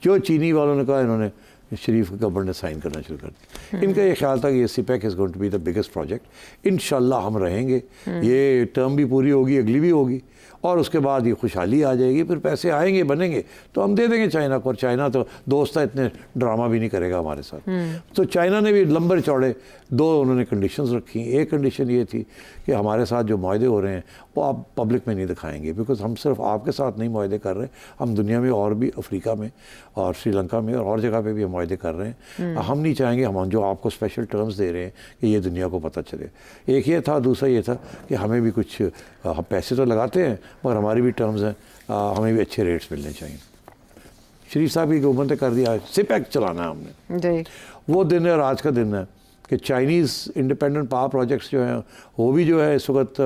जो चीनी वालों ने कहा, इन्होंने शरीफ गवर्नमेंट ने साइन करना शुरू कर दिया। इनका ये ख्याल था कि ये CPEC is going to be the biggest project, इंशाल्लाह हम रहेंगे, ये टर्म भी पूरी होगी, अगली भी होगी, और उसके बाद ये खुशहाली आ जाएगी, फिर पैसे आएंगे बनेंगे तो हम दे देंगे चाइना को। और चाइना तो दोस्त है, इतने ड्रामा भी नहीं करेगा हमारे साथ। तो चाइना ने भी लंबे चौड़े दो उन्होंने कंडीशंस रखी। एक कंडीशन ये थी कि हमारे साथ जो मुआहदे हो रहे हैं वो आप पब्लिक में नहीं दिखाएंगे, बिकॉज हम सिर्फ आपके साथ नहीं मुआहदे कर रहे, हम दुनिया में और भी, अफ्रीका में और श्रीलंका में और जगह पे भी हम मुआहदे कर रहे हैं। हम नहीं चाहेंगे हम जो आपको स्पेशल टर्म्स दे रहे हैं कि ये दुनिया को पता चले। एक ये था, दूसरा ये था कि हमें भी कुछ, हम पैसे तो लगाते हैं मगर हमारी भी टर्म्स हैं, हमें भी अच्छे रेट्स मिलने चाहिए। शरीफ साहब की हुकूमत ने कर दिया, सिपैक चलाना है हमने जी। वो दिन है और आज का दिन है कि चाइनीज़ इंडिपेंडेंट पावर प्रोजेक्ट्स जो हैं वो भी जो है इस वक्त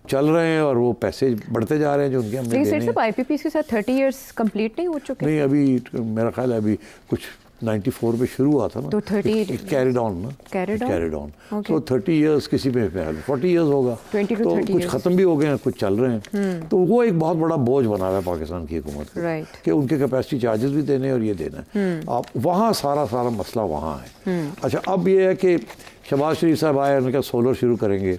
चल रहे हैं और वो पैसे बढ़ते जा रहे हैं जो उनके हमने देने हैं। IPPs के साथ 30 इयर्स कंप्लीट नहीं हो चुके? नहीं, अभी मेरा ख्याल है अभी कुछ 94 में शुरू हुआ था ना, तो 30 कैरिड ऑन ना, कैरिड ऑन तो 30 इयर्स, किसी में 40 इयर्स होगा, 20 to 30 तो कुछ ख़त्म भी हो गए हैं, कुछ चल रहे हैं। तो वो एक बहुत बड़ा बोझ बना हुआ है पाकिस्तान की हुकूमत को कि उनके कैपेसिटी चार्जेस भी देने और ये देना है। आप वहाँ सारा मसला वहाँ है। अच्छा, अब ये है कि शहबाज शरीफ साहब आए, उन्होंने कहा सोलर शुरू करेंगे।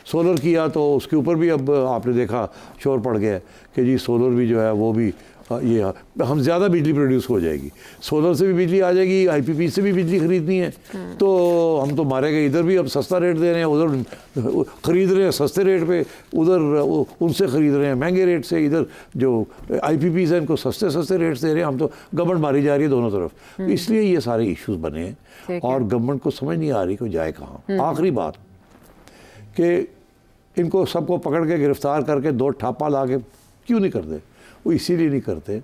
सोलर किया तो उसके ऊपर भी अब आपने देखा शोर पड़ गया कि जी सोलर भी जो है वो भी ये हम ज़्यादा बिजली प्रोड्यूस हो जाएगी, सोलर से भी बिजली आ जाएगी, IPP से भी बिजली खरीदनी है तो हम तो मारे गए, इधर भी अब सस्ता रेट दे रहे हैं, उधर ख़रीद रहे हैं सस्ते रेट पे, उधर उनसे ख़रीद रहे हैं महंगे रेट से, इधर जो IPPs हैं इनको सस्ते रेट्स दे रहे हैं, हम तो गवर्नमेंट मारी जा रही है दोनों तरफ। इसलिए ये सारे इश्यूज़ बने हैं और गवर्नमेंट को समझ नहीं आ रही कि जाए कहाँ। आखिरी बात कि इनको सबको पकड़ के गिरफ़्तार करके 2 ठापा ला के क्यों नहीं करते? वो इसीलिए नहीं करते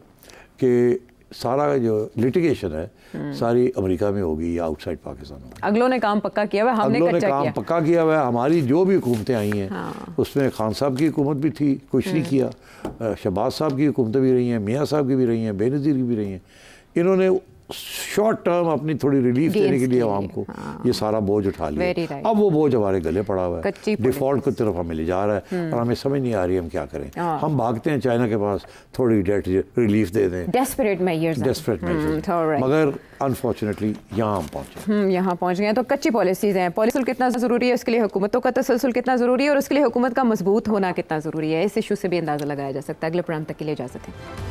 कि सारा जो लिटिगेशन है सारी अमेरिका में होगी या आउटसाइड पाकिस्तान होगी। अगलों ने काम पक्का किया हुआ है, हमने कच्चा किया। पक्का किया हुआ है। हमारी जो भी हुकूमतें आई हैं उसमें खान साहब की हुकूमत भी थी, कुछ नहीं किया। शहबाज साहब की हुकूमतें भी रही हैं, मियाँ साहब की भी रही हैं, बेनज़ीर की भी रही हैं। इन्होंने शॉर्ट टर्म अपनी थोड़ी रिलीफ देने के लिए आवाम को ये सारा बोझ उठा लिया। अब वो बोझ हमारे गले पड़ा हुआ है, डिफॉल्ट की तरफ हमें ले जा रहा है और हमें समझ नहीं आ रही हम क्या करें। हम भागते हैं चाइना के पास, थोड़ी डेट रिलीफ दे दें, डेस्परेट मेजर्स, मगर अनफॉर्चुनेटली यहाँ हम पहुँचे, यहाँ पहुँच गए हैं। तो कच्ची पॉलिसीज़ हैं, पॉलिसी कितना ज़रूरी है, उसके लिए हुकूमतों का तसलसल कितना ज़रूरी है और उसके लिए हुकूमत का मजबूत होना कितना ज़रूरी है, इस इशू से भी अंदाज़ा लगाया जा सकता है। अगले प्रोग्राम तक के लिए इजाज़त है।